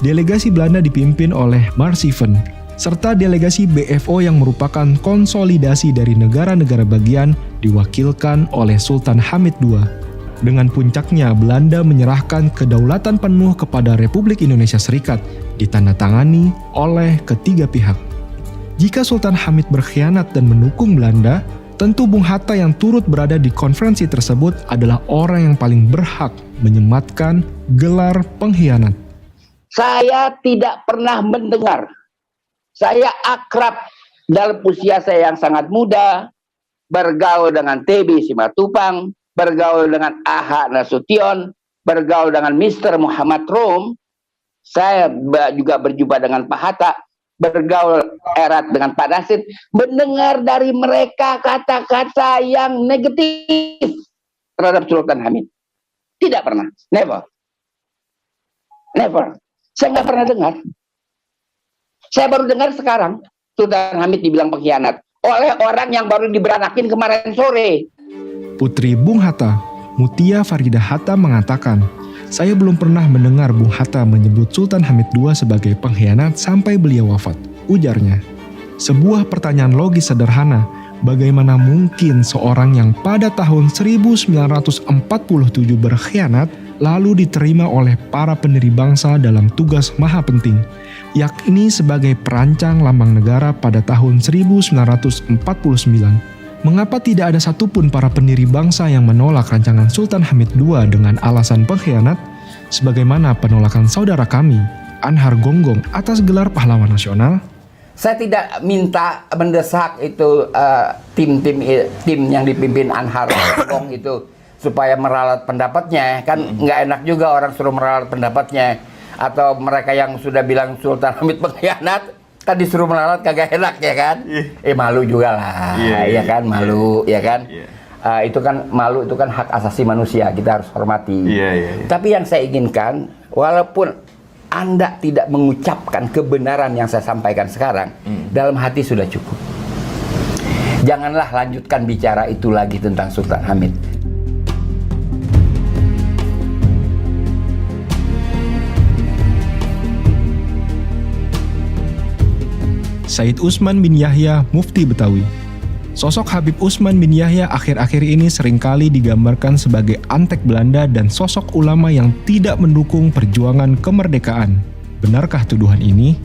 delegasi Belanda dipimpin oleh Marsieven, serta delegasi BFO yang merupakan konsolidasi dari negara-negara bagian diwakilkan oleh Sultan Hamid II. Dengan puncaknya, Belanda menyerahkan kedaulatan penuh kepada Republik Indonesia Serikat, ditandatangani oleh ketiga pihak. Jika Sultan Hamid berkhianat dan mendukung Belanda, tentu Bung Hatta yang turut berada di konferensi tersebut adalah orang yang paling berhak menyematkan gelar pengkhianat. Saya tidak pernah mendengar. Saya akrab dalam usia saya yang sangat muda, bergaul dengan TB Simatupang, bergaul dengan Aha Nasution, bergaul dengan Mr. Muhammad Rom. Saya juga berjumpa dengan Pak Hatta, bergaul erat dengan Pak Nasir, mendengar dari mereka kata-kata yang negatif terhadap Sultan Hamid. Tidak pernah. Never. Saya nggak pernah dengar. Saya baru dengar sekarang Sultan Hamid dibilang pengkhianat oleh orang yang baru diberanakin kemarin sore. Putri Bung Hatta, Mutia Farida Hatta mengatakan, saya belum pernah mendengar Bung Hatta menyebut Sultan Hamid II sebagai pengkhianat sampai beliau wafat. Ujarnya, sebuah pertanyaan logis sederhana, bagaimana mungkin seorang yang pada tahun 1947 berkhianat lalu diterima oleh para pendiri bangsa dalam tugas maha penting, yakni sebagai perancang lambang negara pada tahun 1949. Mengapa tidak ada satupun para pendiri bangsa yang menolak rancangan Sultan Hamid II dengan alasan pengkhianat, sebagaimana penolakan saudara kami, Anhar Gonggong, atas gelar pahlawan nasional? Saya tidak minta mendesak itu tim yang dipimpin Anhar Gonggong itu supaya meralat pendapatnya, kan nggak enak juga orang suruh meralat pendapatnya, atau mereka yang sudah bilang Sultan Hamid pengkhianat kan disuruh melarat kagak enak ya kan? Malu juga lah, ya kan, malu ya kan? Itu kan malu, itu kan hak asasi manusia, kita harus hormati. Tapi yang saya inginkan, walaupun Anda tidak mengucapkan kebenaran yang saya sampaikan sekarang, dalam hati sudah cukup. Janganlah lanjutkan bicara itu lagi tentang Sultan Hamid. Said Utsman bin Yahya, Mufti Betawi. Sosok Habib Utsman bin Yahya akhir-akhir ini seringkali digambarkan sebagai antek Belanda dan sosok ulama yang tidak mendukung perjuangan kemerdekaan. Benarkah tuduhan ini?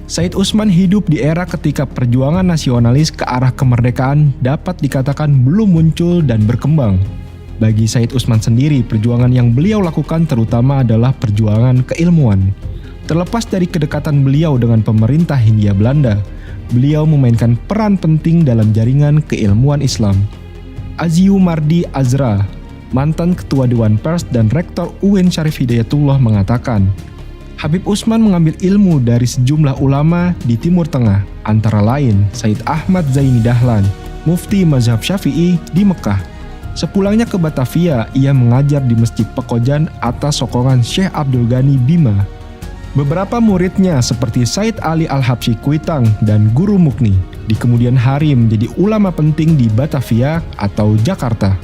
Said Utsman hidup di era ketika perjuangan nasionalis ke arah kemerdekaan dapat dikatakan belum muncul dan berkembang. Bagi Said Utsman sendiri, perjuangan yang beliau lakukan terutama adalah perjuangan keilmuan. Terlepas dari kedekatan beliau dengan pemerintah Hindia Belanda, beliau memainkan peran penting dalam jaringan keilmuan Islam. Azyu Mardi Azra, mantan Ketua Dewan Pers dan Rektor UIN Syarif Hidayatullah mengatakan, Habib Utsman mengambil ilmu dari sejumlah ulama di Timur Tengah, antara lain Said Ahmad Zaini Dahlan, Mufti Mazhab Syafi'i di Mekah. Sepulangnya ke Batavia, ia mengajar di Masjid Pekojan atas sokongan Syekh Abdul Ghani Bima. Beberapa muridnya seperti Said Ali Al-Habsyi Kuitang dan Guru Mukni di kemudian hari menjadi ulama penting di Batavia atau Jakarta.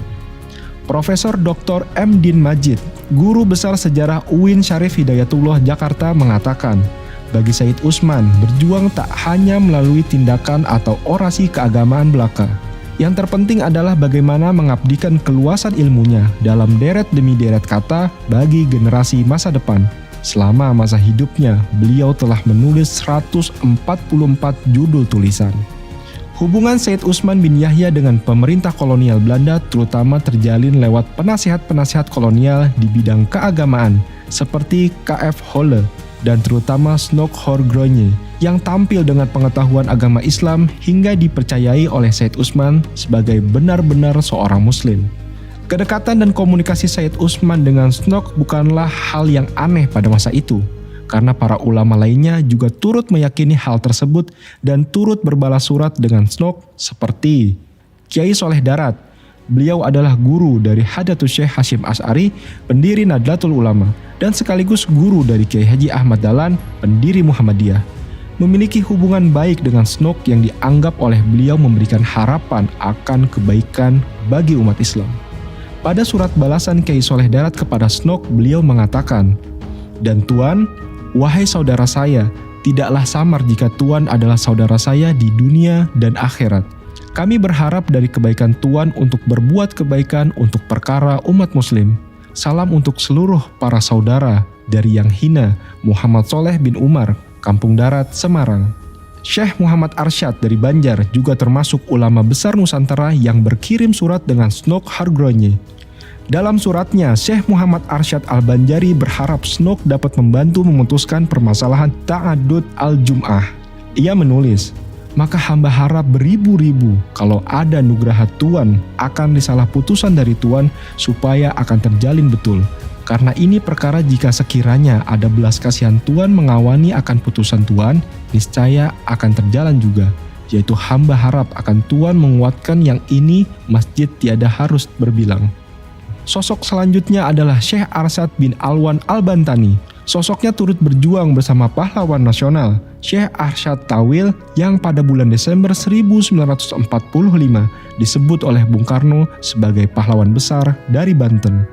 Profesor Dr. M. Din Majid, Guru Besar Sejarah UIN Syarif Hidayatullah Jakarta mengatakan, bagi Said Utsman, berjuang tak hanya melalui tindakan atau orasi keagamaan belaka. Yang terpenting adalah bagaimana mengabdikan keluasan ilmunya dalam deret demi deret kata bagi generasi masa depan. Selama masa hidupnya, beliau telah menulis 144 judul tulisan. Hubungan Said Utsman bin Yahya dengan pemerintah kolonial Belanda terutama terjalin lewat penasihat-penasihat kolonial di bidang keagamaan seperti K.F. Holle dan terutama Snok Horgrogne yang tampil dengan pengetahuan agama Islam hingga dipercayai oleh Said Utsman sebagai benar-benar seorang muslim. Kedekatan dan komunikasi Said Utsman dengan Snok bukanlah hal yang aneh pada masa itu, karena para ulama lainnya juga turut meyakini hal tersebut dan turut berbalas surat dengan Snok seperti Kiai Soleh Darat. Beliau adalah guru dari Hadatus Syekh Hasyim Asy'ari, pendiri Nadlatul Ulama, dan sekaligus guru dari Kiai Haji Ahmad Dahlan, pendiri Muhammadiyah. Memiliki hubungan baik dengan Snok yang dianggap oleh beliau memberikan harapan akan kebaikan bagi umat Islam. Pada surat balasan Kiai Soleh Darat kepada Snok, beliau mengatakan, "Dan Tuan, wahai saudara saya, tidaklah samar jika Tuan adalah saudara saya di dunia dan akhirat. Kami berharap dari kebaikan Tuan untuk berbuat kebaikan untuk perkara umat muslim. Salam untuk seluruh para saudara dari Yang Hina, Muhammad Soleh bin Umar, Kampung Darat, Semarang." Syekh Muhammad Arsyad dari Banjar juga termasuk ulama besar Nusantara yang berkirim surat dengan Snok Horgrogne. Dalam suratnya, Syekh Muhammad Arsyad Al-Banjari berharap Snok dapat membantu memutuskan permasalahan Ta'adud Al-Jum'ah. Ia menulis, "Maka hamba harap beribu-ribu kalau ada nugraha Tuan akan risalah putusan dari Tuan supaya akan terjalin betul. Karena ini perkara jika sekiranya ada belas kasihan Tuan mengawani akan putusan Tuan, niscaya akan terjalan juga. Yaitu hamba harap akan Tuan menguatkan yang ini masjid tiada harus berbilang." Sosok selanjutnya adalah Syekh Arsyad bin Alwan Al-Bantani. Sosoknya turut berjuang bersama pahlawan nasional Syekh Arsyad Tawil yang pada bulan Desember 1945 disebut oleh Bung Karno sebagai pahlawan besar dari Banten.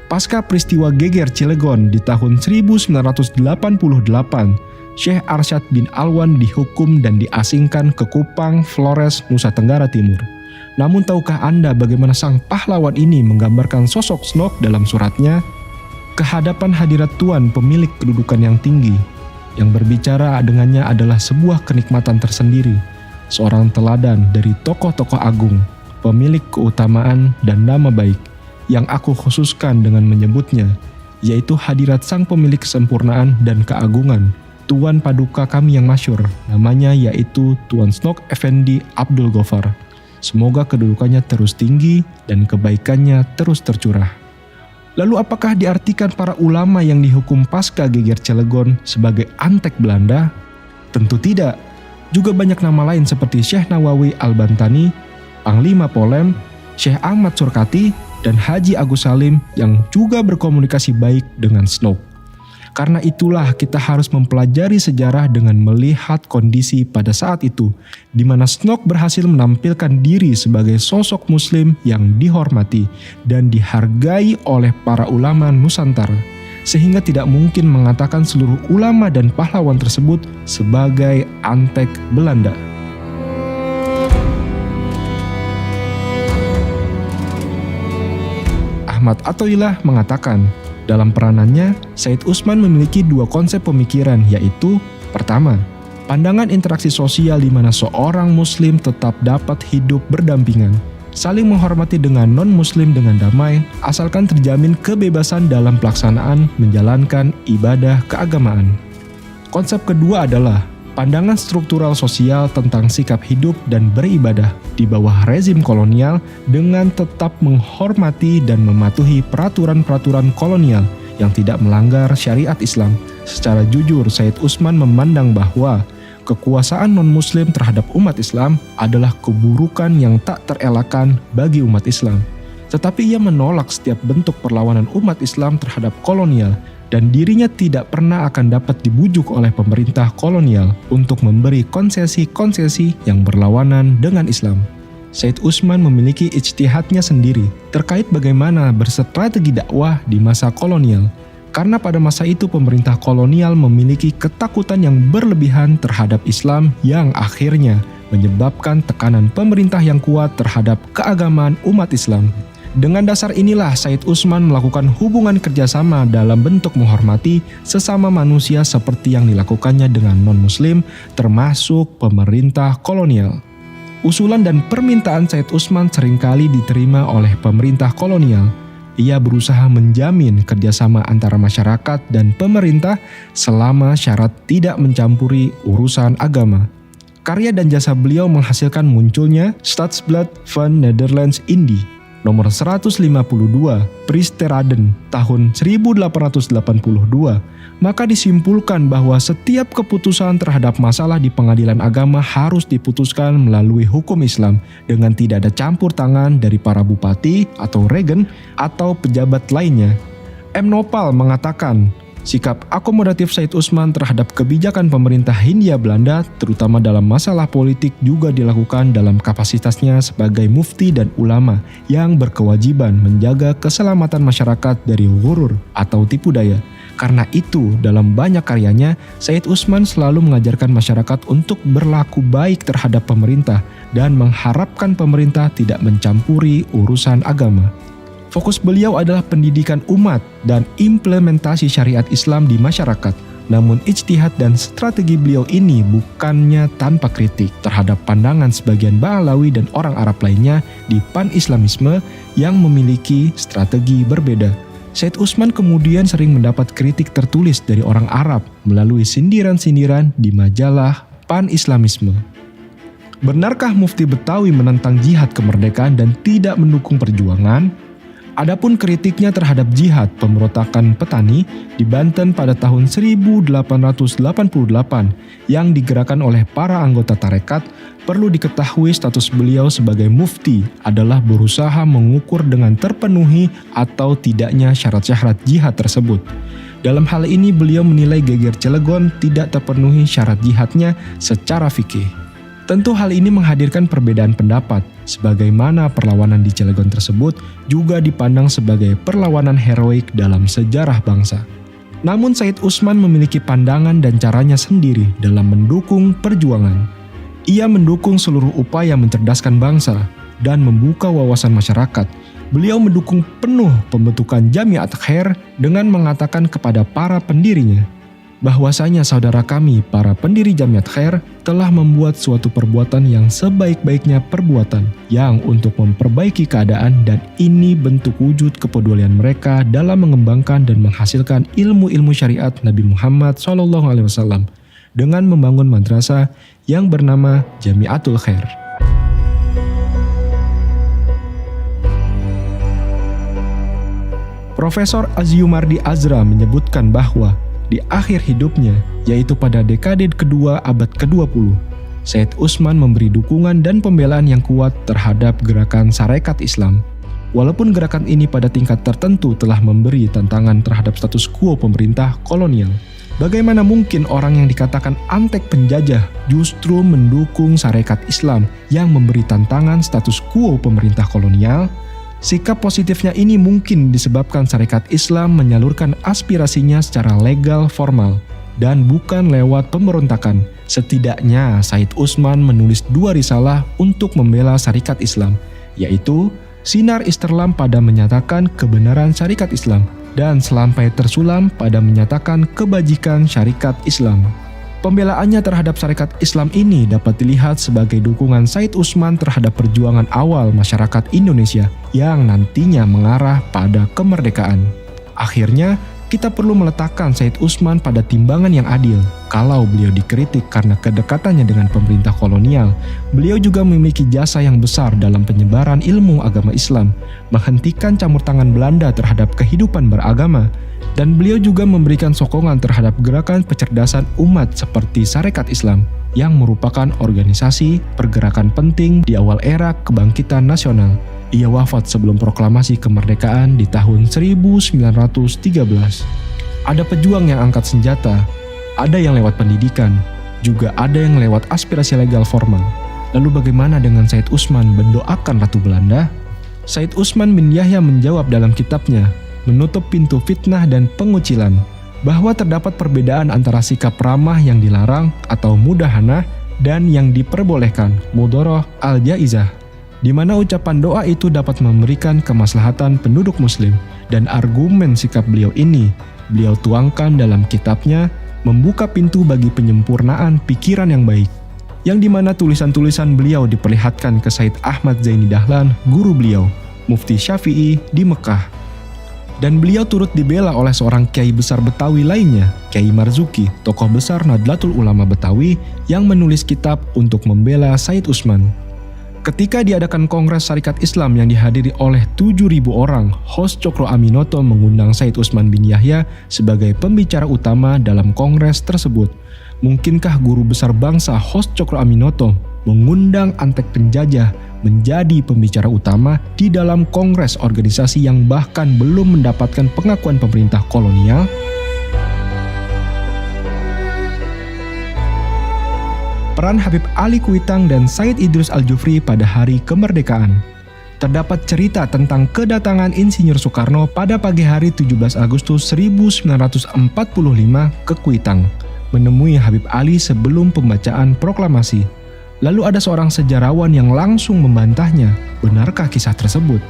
Pasca peristiwa geger Cilegon di tahun 1988, Syekh Arsyad bin Alwan dihukum dan diasingkan ke Kupang, Flores, Nusa Tenggara Timur. Namun tahukah Anda bagaimana sang pahlawan ini menggambarkan sosok Snok dalam suratnya? Kehadapan hadirat Tuan pemilik kedudukan yang tinggi, yang berbicara dengannya adalah sebuah kenikmatan tersendiri, seorang teladan dari tokoh-tokoh agung, pemilik keutamaan dan nama baik, yang aku khususkan dengan menyebutnya, yaitu hadirat sang pemilik kesempurnaan dan keagungan, Tuan Paduka kami yang masyhur, namanya yaitu Tuan Snok Effendi Abdul Ghaffar. Semoga kedudukannya terus tinggi dan kebaikannya terus tercurah. Lalu apakah diartikan para ulama yang dihukum pasca geger Cilegon sebagai antek Belanda? Tentu tidak. Juga banyak nama lain seperti Syekh Nawawi Al-Bantani, Panglima Polem, Syekh Ahmad Surkati, dan Haji Agus Salim yang juga berkomunikasi baik dengan Snok. Karena itulah kita harus mempelajari sejarah dengan melihat kondisi pada saat itu, di mana Snok berhasil menampilkan diri sebagai sosok muslim yang dihormati dan dihargai oleh para ulama Nusantara, sehingga tidak mungkin mengatakan seluruh ulama dan pahlawan tersebut sebagai antek Belanda. Ahmad Athoillah mengatakan, dalam peranannya, Said Usman memiliki dua konsep pemikiran, yaitu pertama, pandangan interaksi sosial di mana seorang muslim tetap dapat hidup berdampingan, saling menghormati dengan non-muslim dengan damai, asalkan terjamin kebebasan dalam pelaksanaan menjalankan ibadah keagamaan. Konsep kedua adalah pandangan struktural sosial tentang sikap hidup dan beribadah di bawah rezim kolonial dengan tetap menghormati dan mematuhi peraturan-peraturan kolonial yang tidak melanggar syariat Islam. Secara jujur, Said Usman memandang bahwa kekuasaan non-muslim terhadap umat Islam adalah keburukan yang tak terelakkan bagi umat Islam. Tetapi ia menolak setiap bentuk perlawanan umat Islam terhadap kolonial, dan dirinya tidak pernah akan dapat dibujuk oleh pemerintah kolonial untuk memberi konsesi-konsesi yang berlawanan dengan Islam. Said Usman memiliki ijtihadnya sendiri terkait bagaimana berstrategi dakwah di masa kolonial, karena pada masa itu pemerintah kolonial memiliki ketakutan yang berlebihan terhadap Islam yang akhirnya menyebabkan tekanan pemerintah yang kuat terhadap keagamaan umat Islam. Dengan dasar inilah Said Usman melakukan hubungan kerjasama dalam bentuk menghormati sesama manusia seperti yang dilakukannya dengan non-muslim, termasuk pemerintah kolonial. Usulan dan permintaan Said Usman seringkali diterima oleh pemerintah kolonial. Ia berusaha menjamin kerjasama antara masyarakat dan pemerintah selama syarat tidak mencampuri urusan agama. Karya dan jasa beliau menghasilkan munculnya Stadsblad van Nederlands-Indië nomor 152 Pristeraden tahun 1882, maka disimpulkan bahwa setiap keputusan terhadap masalah di pengadilan agama harus diputuskan melalui hukum Islam dengan tidak ada campur tangan dari para bupati atau regen atau pejabat lainnya. M. Nopal mengatakan, sikap akomodatif Said Usman terhadap kebijakan pemerintah Hindia Belanda, terutama dalam masalah politik, juga dilakukan dalam kapasitasnya sebagai mufti dan ulama yang berkewajiban menjaga keselamatan masyarakat dari ghurur atau tipu daya. Karena itu, dalam banyak karyanya, Said Usman selalu mengajarkan masyarakat untuk berlaku baik terhadap pemerintah dan mengharapkan pemerintah tidak mencampuri urusan agama. Fokus beliau adalah pendidikan umat dan implementasi syariat Islam di masyarakat. Namun ijtihad dan strategi beliau ini bukannya tanpa kritik terhadap pandangan sebagian Ba'alawi dan orang Arab lainnya di pan-Islamisme yang memiliki strategi berbeda. Said Usman kemudian sering mendapat kritik tertulis dari orang Arab melalui sindiran-sindiran di majalah pan-Islamisme. Benarkah Mufti Betawi menentang jihad kemerdekaan dan tidak mendukung perjuangan? Adapun kritiknya terhadap jihad pemberontakan petani di Banten pada tahun 1888 yang digerakkan oleh para anggota tarekat, perlu diketahui status beliau sebagai mufti adalah berusaha mengukur dengan terpenuhi atau tidaknya syarat-syarat jihad tersebut. Dalam hal ini beliau menilai geger Cilegon tidak terpenuhi syarat jihadnya secara fikih. Tentu hal ini menghadirkan perbedaan pendapat, sebagaimana perlawanan di Cilegon tersebut juga dipandang sebagai perlawanan heroik dalam sejarah bangsa. Namun Said Usman memiliki pandangan dan caranya sendiri dalam mendukung perjuangan. Ia mendukung seluruh upaya mencerdaskan bangsa dan membuka wawasan masyarakat. Beliau mendukung penuh pembentukan Jamiat Khair dengan mengatakan kepada para pendirinya, bahwasanya saudara kami para pendiri Jamiat Khair telah membuat suatu perbuatan yang sebaik-baiknya perbuatan yang untuk memperbaiki keadaan, dan ini bentuk wujud kepedulian mereka dalam mengembangkan dan menghasilkan ilmu-ilmu syariat Nabi Muhammad SAW dengan membangun madrasah yang bernama Jamiatul Khair. Profesor Azyumardi Azra menyebutkan bahwa di akhir hidupnya, yaitu pada dekade kedua abad ke-20, Said Usman memberi dukungan dan pembelaan yang kuat terhadap gerakan Sarekat Islam. Walaupun gerakan ini pada tingkat tertentu telah memberi tantangan terhadap status quo pemerintah kolonial. Bagaimana mungkin orang yang dikatakan antek penjajah justru mendukung Sarekat Islam yang memberi tantangan status quo pemerintah kolonial? Sikap positifnya ini mungkin disebabkan Sarekat Islam menyalurkan aspirasinya secara legal formal dan bukan lewat pemberontakan. Setidaknya Said Usman menulis 2 risalah untuk membela Sarekat Islam, yaitu Sinar Isterlam pada menyatakan kebenaran Syarikat Islam dan Selampai Tersulam pada menyatakan kebajikan Syarikat Islam. Pembelaannya terhadap Syarikat Islam ini dapat dilihat sebagai dukungan Said Usman terhadap perjuangan awal masyarakat Indonesia yang nantinya mengarah pada kemerdekaan. Akhirnya, kita perlu meletakkan Said Usman pada timbangan yang adil. Kalau beliau dikritik karena kedekatannya dengan pemerintah kolonial, beliau juga memiliki jasa yang besar dalam penyebaran ilmu agama Islam, menghentikan campur tangan Belanda terhadap kehidupan beragama, dan beliau juga memberikan sokongan terhadap gerakan pencerdasan umat seperti Sarekat Islam, yang merupakan organisasi pergerakan penting di awal era kebangkitan nasional. Ia wafat sebelum proklamasi kemerdekaan di tahun 1913. Ada pejuang yang angkat senjata, ada yang lewat pendidikan, juga ada yang lewat aspirasi legal formal. Lalu bagaimana dengan Said Usman mendoakan Ratu Belanda? Said Usman bin Yahya menjawab dalam kitabnya, Menutup Pintu Fitnah dan Pengucilan, bahwa terdapat perbedaan antara sikap ramah yang dilarang atau mudahanah dan yang diperbolehkan, mudoroh al-jaizah, di mana ucapan doa itu dapat memberikan kemaslahatan penduduk muslim, dan argumen sikap beliau ini beliau tuangkan dalam kitabnya Membuka Pintu bagi Penyempurnaan Pikiran yang Baik, yang dimana tulisan-tulisan beliau diperlihatkan ke Said Ahmad Zaini Dahlan, guru beliau, Mufti Syafi'i di Mekah. Dan beliau turut dibela oleh seorang kiai besar Betawi lainnya, Kiai Marzuki, tokoh besar Nahdlatul Ulama Betawi yang menulis kitab untuk membela Said Usman. Ketika diadakan Kongres Syarikat Islam yang dihadiri oleh 7.000 orang, host Cokro Aminoto mengundang Said Usman bin Yahya sebagai pembicara utama dalam kongres tersebut. Mungkinkah guru besar bangsa host Cokro Aminoto mengundang antek penjajah menjadi pembicara utama di dalam kongres organisasi yang bahkan belum mendapatkan pengakuan pemerintah kolonial? Peran Habib Ali Kuitang dan Said Idrus Al-Jufri pada hari kemerdekaan. Terdapat cerita tentang kedatangan Insinyur Soekarno pada pagi hari 17 Agustus 1945 ke Kuitang, menemui Habib Ali sebelum pembacaan proklamasi. Lalu ada seorang sejarawan yang langsung membantahnya. Benarkah kisah tersebut?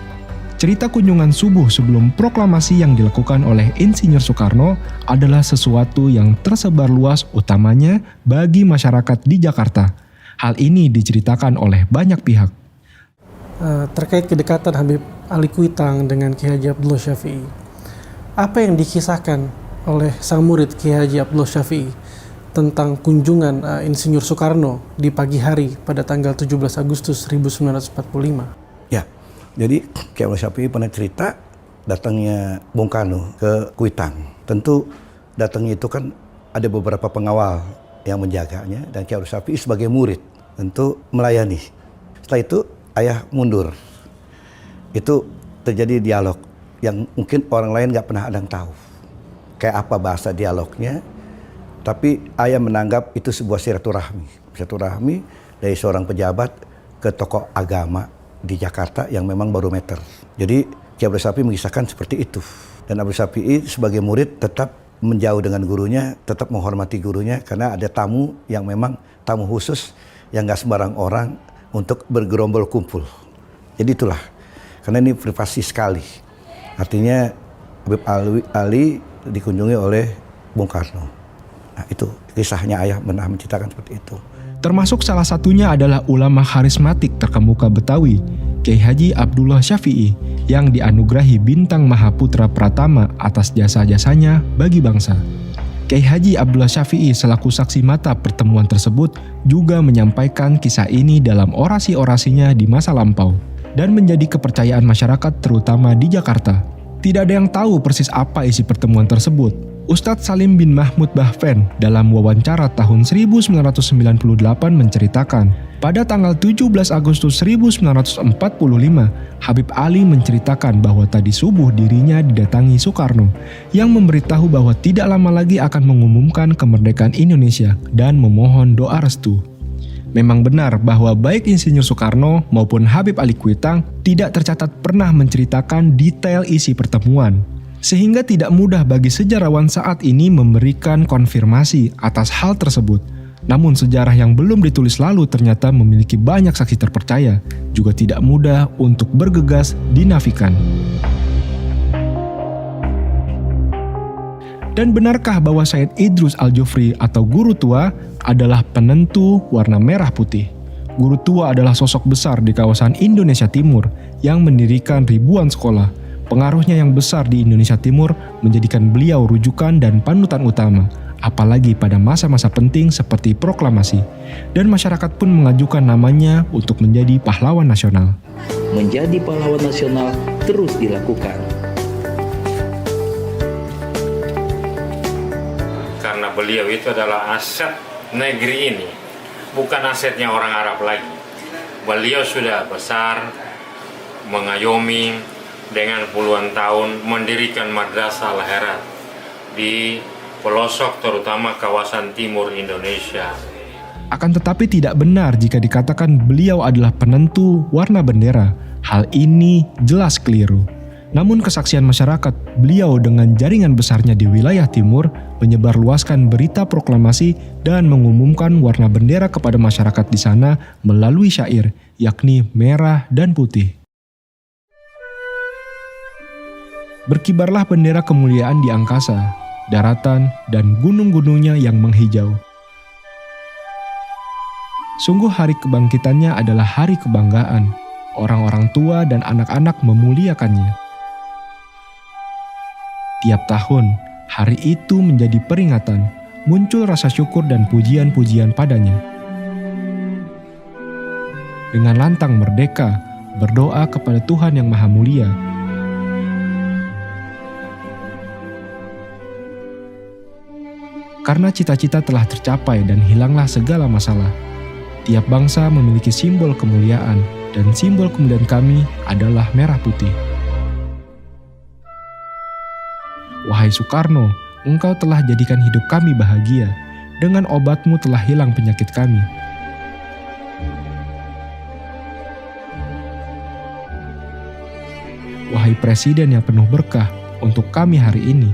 Cerita kunjungan subuh sebelum proklamasi yang dilakukan oleh Insinyur Soekarno adalah sesuatu yang tersebar luas, utamanya bagi masyarakat di Jakarta. Hal ini diceritakan oleh banyak pihak. Terkait kedekatan Habib Ali Kuitang dengan Kiai Haji Abdullah Syafi'i, apa yang dikisahkan oleh sang murid Kiai Haji Abdullah Syafi'i tentang kunjungan Insinyur Soekarno di pagi hari pada tanggal 17 Agustus 1945? Ya, jadi Kiai Abdullah Syafi'i pernah cerita datangnya Bung Karno ke Kuitang. Tentu datangnya itu kan ada beberapa pengawal yang menjaganya dan Ki Abdul Syafi'i sebagai murid tentu melayani. Setelah itu ayah mundur. Itu terjadi dialog yang mungkin orang lain nggak pernah ada yang tahu. Kayak apa bahasa dialognya. Tapi ayah menganggap itu sebuah silaturahmi dari seorang pejabat ke tokoh agama di Jakarta yang memang barometer. Jadi Ki Abdul Syafi'i mengisahkan seperti itu. Dan Abdul Syafi'i sebagai murid tetap menjauh dengan gurunya, tetap menghormati gurunya karena ada tamu yang memang tamu khusus yang nggak sembarang orang untuk bergerombol kumpul. Jadi itulah, karena ini privasi sekali. Artinya Habib Ali dikunjungi oleh Bung Karno. Nah itu kisahnya ayah pernah menceritakan seperti itu. Termasuk salah satunya adalah ulama karismatik terkemuka Betawi, Kiai Haji Abdullah Syafi'i, yang dianugerahi bintang Mahaputra Pratama atas jasa-jasanya bagi bangsa. Kiai Haji Abdullah Syafi'i selaku saksi mata pertemuan tersebut juga menyampaikan kisah ini dalam orasi-orasinya di masa lampau dan menjadi kepercayaan masyarakat terutama di Jakarta. Tidak ada yang tahu persis apa isi pertemuan tersebut. Ustadz Salim bin Mahmud Bahven dalam wawancara tahun 1998 menceritakan, pada tanggal 17 Agustus 1945, Habib Ali menceritakan bahwa tadi subuh dirinya didatangi Soekarno yang memberitahu bahwa tidak lama lagi akan mengumumkan kemerdekaan Indonesia dan memohon doa restu. Memang benar bahwa baik Insinyur Soekarno maupun Habib Ali Kuitang tidak tercatat pernah menceritakan detail isi pertemuan. Sehingga tidak mudah bagi sejarawan saat ini memberikan konfirmasi atas hal tersebut. Namun sejarah yang belum ditulis lalu ternyata memiliki banyak saksi terpercaya, juga tidak mudah untuk bergegas dinafikan. Dan benarkah bahwa Said Idrus Al-Jufri atau Guru Tua adalah penentu warna merah putih? Guru Tua adalah sosok besar di kawasan Indonesia Timur yang mendirikan ribuan sekolah. Pengaruhnya yang besar di Indonesia Timur menjadikan beliau rujukan dan panutan utama, apalagi pada masa-masa penting seperti proklamasi. Dan masyarakat pun mengajukan namanya untuk menjadi pahlawan nasional. Menjadi pahlawan nasional terus dilakukan. Karena beliau itu adalah aset negeri ini, bukan asetnya orang Arab lagi. Beliau sudah besar, mengayomi, dengan puluhan tahun mendirikan Madrasah Al-Herat di pelosok terutama kawasan timur Indonesia. Akan tetapi tidak benar jika dikatakan beliau adalah penentu warna bendera. Hal ini jelas keliru. Namun kesaksian masyarakat, beliau dengan jaringan besarnya di wilayah timur menyebarluaskan berita proklamasi dan mengumumkan warna bendera kepada masyarakat di sana melalui syair, yakni merah dan putih. Berkibarlah bendera kemuliaan di angkasa, daratan, dan gunung-gunungnya yang menghijau. Sungguh hari kebangkitannya adalah hari kebanggaan. Orang-orang tua dan anak-anak memuliakannya. Tiap tahun, hari itu menjadi peringatan, muncul rasa syukur dan pujian-pujian padanya. Dengan lantang merdeka, berdoa kepada Tuhan yang Maha Mulia, karena cita-cita telah tercapai dan hilanglah segala masalah. Tiap bangsa memiliki simbol kemuliaan, dan simbol kemuliaan kami adalah merah putih. Wahai Soekarno, engkau telah jadikan hidup kami bahagia. Dengan obatmu telah hilang penyakit kami. Wahai Presiden yang penuh berkah, untuk kami hari ini,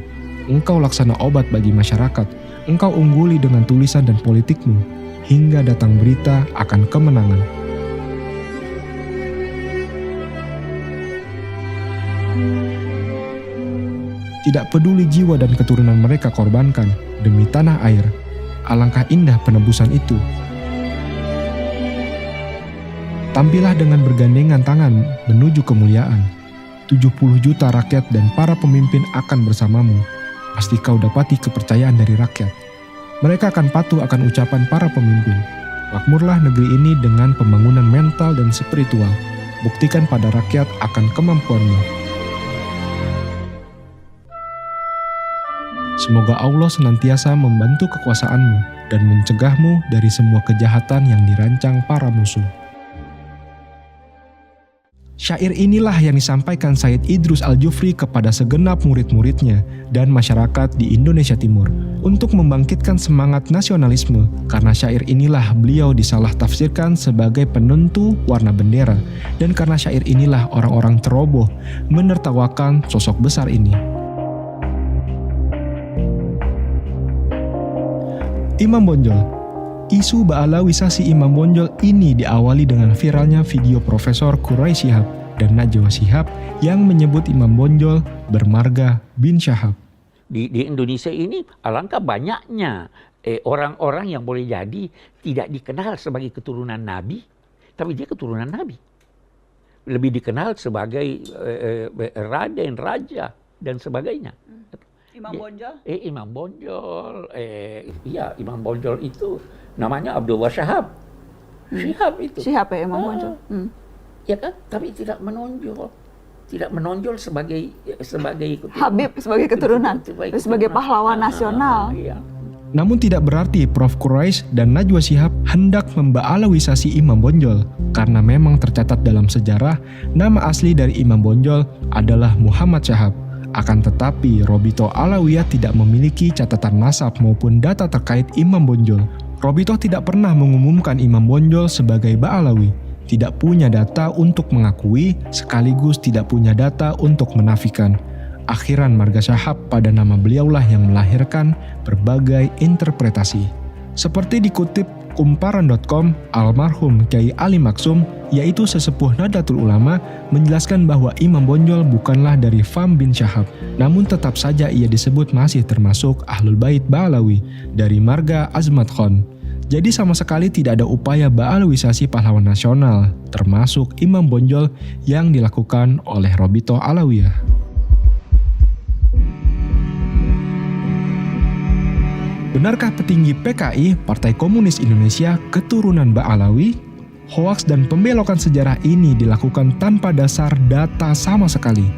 engkau laksana obat bagi masyarakat. Engkau ungguli dengan tulisan dan politikmu, hingga datang berita akan kemenangan. Tidak peduli jiwa dan keturunan mereka korbankan demi tanah air, alangkah indah penebusan itu. Tampillah dengan bergandengan tangan menuju kemuliaan. 70 juta rakyat dan para pemimpin akan bersamamu. Pasti kau dapati kepercayaan dari rakyat. Mereka akan patuh akan ucapan para pemimpin. Makmurlah negeri ini dengan pembangunan mental dan spiritual. Buktikan pada rakyat akan kemampuanmu. Semoga Allah senantiasa membantu kekuasaanmu dan mencegahmu dari semua kejahatan yang dirancang para musuh. Syair inilah yang disampaikan Said Idrus Al-Jufri kepada segenap murid-muridnya dan masyarakat di Indonesia Timur untuk membangkitkan semangat nasionalisme, karena syair inilah beliau disalah tafsirkan sebagai penentu warna bendera, dan karena syair inilah orang-orang ceroboh menertawakan sosok besar ini. Imam Bonjol. Isu Ba'alawisasi Imam Bonjol ini diawali dengan viralnya video Profesor Quraish Shihab dan Najwa Shihab yang menyebut Imam Bonjol bermarga bin Syahab. Di Indonesia ini alangkah banyaknya orang-orang yang boleh jadi tidak dikenal sebagai keturunan Nabi, tapi dia keturunan Nabi. Lebih dikenal sebagai raden, raja, dan sebagainya. Imam Bonjol? Imam Bonjol. Iya, Imam Bonjol itu namanya Abdullah Syahab. Syihab itu. Syihab ya, Imam Bonjol. Ya kan? Tapi tidak menonjol. Tidak menonjol sebagai Habib, sebagai keturunan. Sebagai pahlawan nasional. Iya. Namun tidak berarti Prof. Quraish dan Najwa Shihab hendak memba'alawisasi Imam Bonjol, karena memang tercatat dalam sejarah nama asli dari Imam Bonjol adalah Muhammad Syahab. Akan tetapi, Robito Alawiyah tidak memiliki catatan nasab maupun data terkait Imam Bonjol. Robito tidak pernah mengumumkan Imam Bonjol sebagai Ba'alawi, tidak punya data untuk mengakui, sekaligus tidak punya data untuk menafikan. Akhiran marga Syahab pada nama beliaulah yang melahirkan berbagai interpretasi. Seperti dikutip kumparan.com, almarhum Kyai Ali Maksum, yaitu sesepuh Nahdlatul Ulama, menjelaskan bahwa Imam Bonjol bukanlah dari Fam bin Syahab, namun tetap saja ia disebut masih termasuk Ahlul Bait Ba'alawi dari marga Azmat Khan. Jadi sama sekali tidak ada upaya Ba'alawisasi pahlawan nasional, termasuk Imam Bonjol yang dilakukan oleh Robito Alawiyah. Benarkah petinggi PKI, Partai Komunis Indonesia, keturunan Ba'alawi? Hoaks dan pembelokan sejarah ini dilakukan tanpa dasar data sama sekali.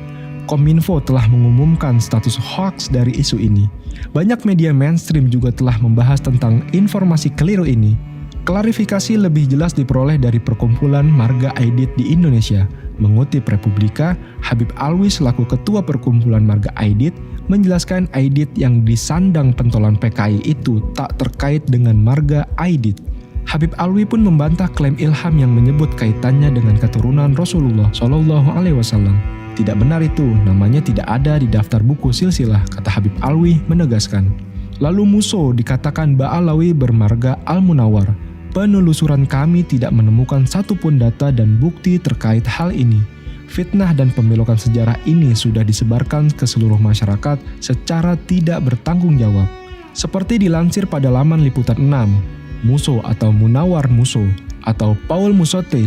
Kominfo telah mengumumkan status hoaks dari isu ini. Banyak media mainstream juga telah membahas tentang informasi keliru ini. Klarifikasi lebih jelas diperoleh dari perkumpulan Marga Aidit di Indonesia. Mengutip Republika, Habib Alwi selaku ketua perkumpulan Marga Aidit menjelaskan Aidit yang disandang pentolan PKI itu tak terkait dengan marga Aidit. Habib Alwi pun membantah klaim Ilham yang menyebut kaitannya dengan keturunan Rasulullah Shallallahu Alaihi Wasallam. Tidak benar itu, namanya tidak ada di daftar buku silsilah, kata Habib Alwi menegaskan. Lalu Muso dikatakan Ba'alawi bermarga Al-Munawar. Penelusuran kami tidak menemukan satupun data dan bukti terkait hal ini. Fitnah dan pembelokan sejarah ini sudah disebarkan ke seluruh masyarakat secara tidak bertanggung jawab. Seperti dilansir pada laman Liputan 6, Muso atau Munawar Muso atau Paul Musote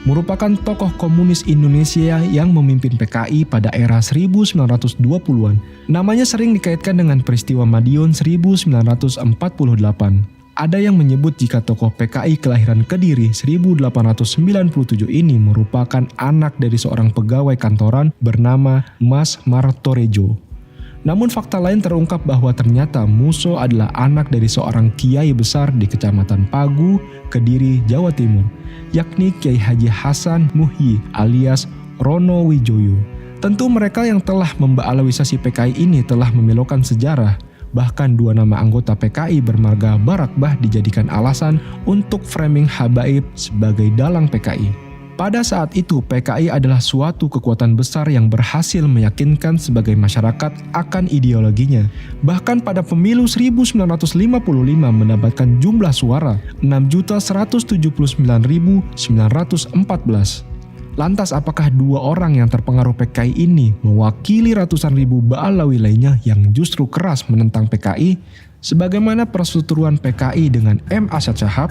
merupakan tokoh komunis Indonesia yang memimpin PKI pada era 1920-an. Namanya sering dikaitkan dengan peristiwa Madiun 1948. Ada yang menyebut jika tokoh PKI kelahiran Kediri 1897 ini merupakan anak dari seorang pegawai kantoran bernama Mas Martorejo. Namun fakta lain terungkap bahwa ternyata Muso adalah anak dari seorang kiai besar di Kecamatan Pagu, Kediri, Jawa Timur, yakni Kiai Haji Hasan Muhyi alias Rono Wijoyo. Tentu mereka yang telah memba'alawisasi PKI ini telah membelokkan sejarah. Bahkan dua nama anggota PKI bermarga Barakbah dijadikan alasan untuk framing Habaib sebagai dalang PKI. Pada saat itu PKI adalah suatu kekuatan besar yang berhasil meyakinkan sebagai masyarakat akan ideologinya. Bahkan pada pemilu 1955 mendapatkan jumlah suara 6.179.914. Lantas apakah dua orang yang terpengaruh PKI ini mewakili ratusan ribu Ba'alawi lainnya yang justru keras menentang PKI? Sebagaimana perseteruan PKI dengan M. Asyad Syahab?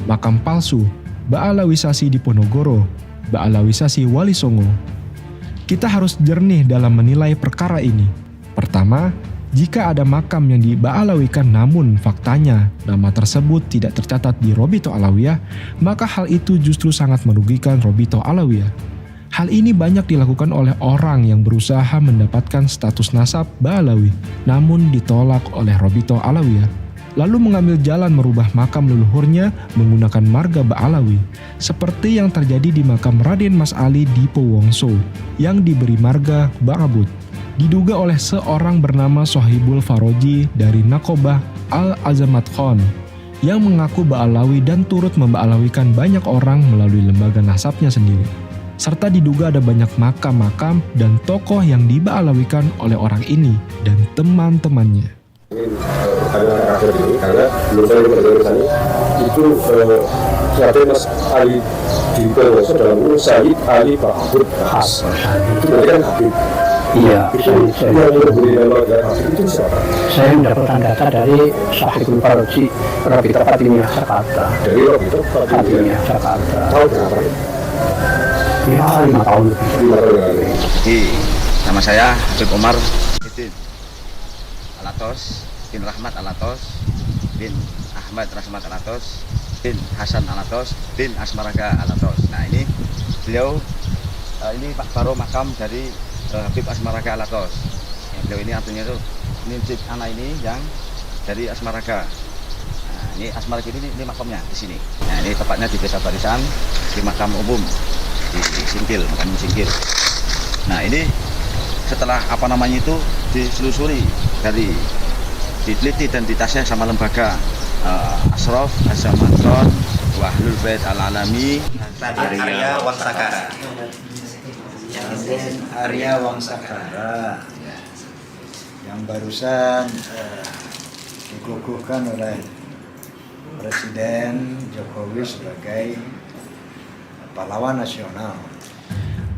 Makam palsu, Ba'alawisasi di Ponorogo, Ba'alawisasi Wali Songo. Kita harus jernih dalam menilai perkara ini. Pertama, jika ada makam yang diba'alawikan namun faktanya nama tersebut tidak tercatat di Robito Alawiyah, maka hal itu justru sangat merugikan Robito Alawiyah. Hal ini banyak dilakukan oleh orang yang berusaha mendapatkan status nasab Ba'alawi, namun ditolak oleh Robito Alawiyah, lalu mengambil jalan merubah makam leluhurnya menggunakan marga Ba'alawi, seperti yang terjadi di makam Raden Mas Ali Dipo Wongso yang diberi marga Ba'abud, diduga oleh seorang bernama Sohibul Faroji dari Nakobah Al-Azamat Khan yang mengaku Ba'alawi dan turut memba'alawikan banyak orang melalui lembaga nasabnya sendiri. Serta diduga ada banyak makam-makam dan tokoh yang diba'alawikan oleh orang ini dan teman-temannya. Pertanyaan terakhir ini, karena belum saya mendengar itu Raden Mas Ali Dipo Wongso dalam itu Sayyid Ali Ba'abud Khas. Itu berarti kan Habib. Iya, yang memberi nama Habib itu siapa? Saya mendapatkan data dari Sohibul Faroji, Robito Fatimiyah Jakarta. Dari Robito Fatimiyah Jakarta. Tahu berapa? Ya, 5 tahun lebih. Nama saya Habib Omar Alatos bin Rahmat Alatos bin Ahmad Rahmat Alatos bin Hasan Alatos bin Asmaraga Alatos. Nah ini beliau ini Pak Baro makam dari Habib Asmaraga Alatos. Ya, beliau ini artinya itu nincip anak ini yang dari Asmaraga. Nah, ini Asmaraga ini makamnya di sini. Nah ini tepatnya di Desa Barisan di makam umum di Singkil, makam Singkil. Nah ini setelah itu diselusuri dari diteliti dan ditasnya sama lembaga Ashraf Azamatron Wahlul Bait Al-Alami Arya Wangsakara. Arya Wangsakara yang barusan dikukuhkan oleh Presiden Jokowi sebagai pahlawan nasional.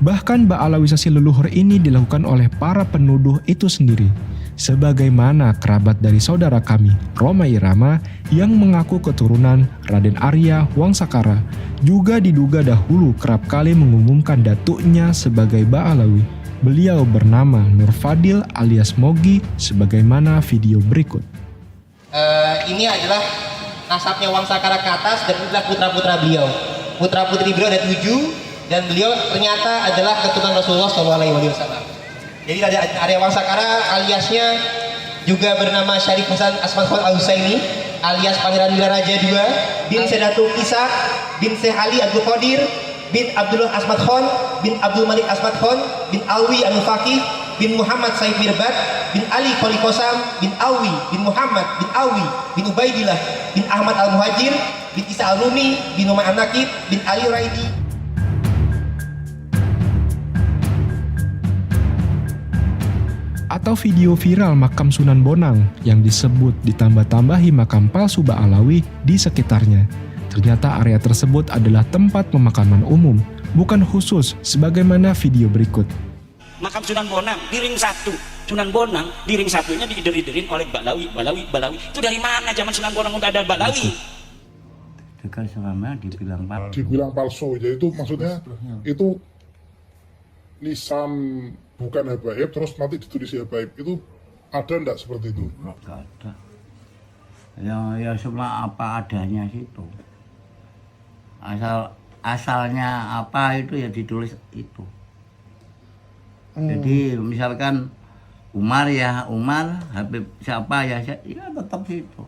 Bahkan ba'alawisasi leluhur ini dilakukan oleh para penuduh itu sendiri, sebagaimana kerabat dari saudara kami, Roma Irama, yang mengaku keturunan Raden Arya Wangsakara, juga diduga dahulu kerap kali mengumumkan datuknya sebagai Ba'alawi. Beliau bernama Nur Fadil alias Mogi, sebagaimana video berikut. Ini adalah nasabnya Wangsakara ke atas dan inilah putra-putra beliau. Putra-putri beliau ada 7 dan beliau ternyata adalah keturunan Rasulullah SAW. Jadi Arya Wangsakara aliasnya juga bernama Syarif Hasan Asmat Khan Al-Husaini alias Pangeran Wilaraja II bin Sedatul Isa bin Syekh Ali Abdul Qadir bin Abdullah Asmat Khan bin Abdul Malik Asmat Khan bin Alwi Al-Faqih bin Muhammad Said Mirbad bin Ali Kholi Qasam bin Alwi bin Muhammad bin Alwi bin Ubaidillah bin Ahmad Al-Muhajir bin Isa Al-Rumi bin Umar An-Nakib bin Ali Raidi. Atau video viral makam Sunan Bonang yang disebut ditambah-tambahi makam palsu Ba'alawi di sekitarnya. Ternyata area tersebut adalah tempat pemakaman umum, bukan khusus sebagaimana video berikut. Makam Sunan Bonang di ring 1. Sunan Bonang di ring 1-nya diider-iderin oleh Ba'alawi. Itu dari mana zaman Sunan Bonang udah ada Ba'alawi? Dekat selama dibilang palsu. Dibilang palsu, yaitu maksudnya itu lisan bukan habaib terus nanti ditulis habaib, itu ada enggak seperti itu? Enggak ada. Ya semua apa adanya situ. Asalnya apa itu ya ditulis itu. Jadi misalkan Umar ya Umar, Habib siapa ya tetap situ.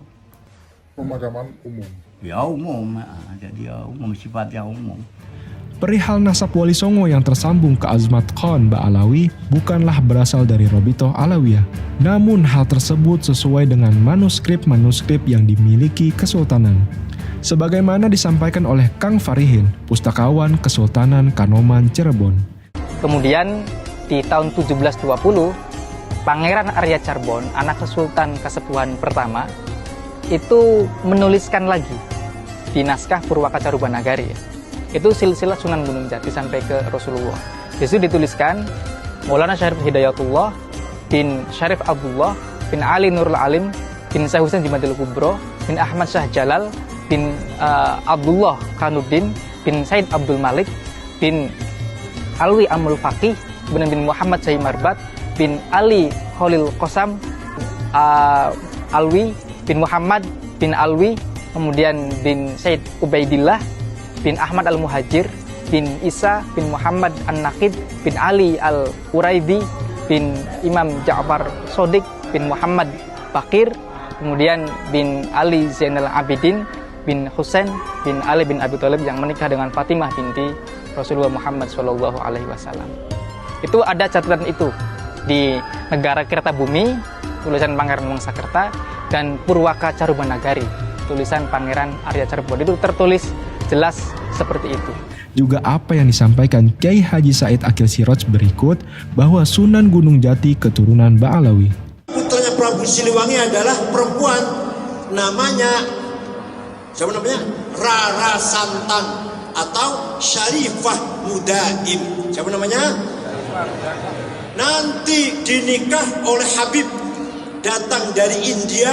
Pemakaman umum. Ya umum, jadi ya umum, sifatnya umum. Perihal nasab Wali Songo yang tersambung ke Azmat Khan Ba'alawi bukanlah berasal dari Robito Alawiyah. Namun hal tersebut sesuai dengan manuskrip-manuskrip yang dimiliki Kesultanan. Sebagaimana disampaikan oleh Kang Farihin, Pustakawan Kesultanan Kanoman Cirebon. Kemudian di tahun 1720, Pangeran Arya Charbon, anak Sultan Kasepuhan pertama, itu menuliskan lagi di naskah Purwaka Carubanagari. Itu silsilah Sunan Gunung Jati sampai ke Rasulullah. Di situ dituliskan Maulana Syarif Hidayatullah bin Syarif Abdullah bin Ali Nurul Alim bin Syekh Husain Jimadil Kubro bin Ahmad Syah Jalal bin Abdullah Kanuddin bin Said Abdul Malik bin Alwi Amul Faqih bin Muhammad Syahid Marbat bin Ali Khalil Qasam Alwi bin Muhammad bin Alwi, kemudian bin Said Ubaidillah bin Ahmad Al-Muhajir bin Isa bin Muhammad An-Naqid bin Ali Al-Uraidi bin Imam Ja'far Shodiq bin Muhammad Bakir, kemudian bin Ali Zainal Abidin bin Husain bin Ali bin Abi Thalib yang menikah dengan Fatimah binti Rasulullah Muhammad SAW. Itu ada catatan itu di Negara Kertabumi, tulisan Pangeran Wangsakerta, dan Purwaka Carubanagari, tulisan Pangeran Arya Carbon. Itu tertulis jelas seperti itu. Juga apa yang disampaikan Kiai Haji Said Akil Siraj berikut, bahwa Sunan Gunung Jati keturunan Ba'alawi. Putranya Prabu Siliwangi adalah perempuan, namanya siapa namanya? Rara Santan atau Syarifah Mudaim. Siapa namanya? Nanti dinikah oleh Habib datang dari India,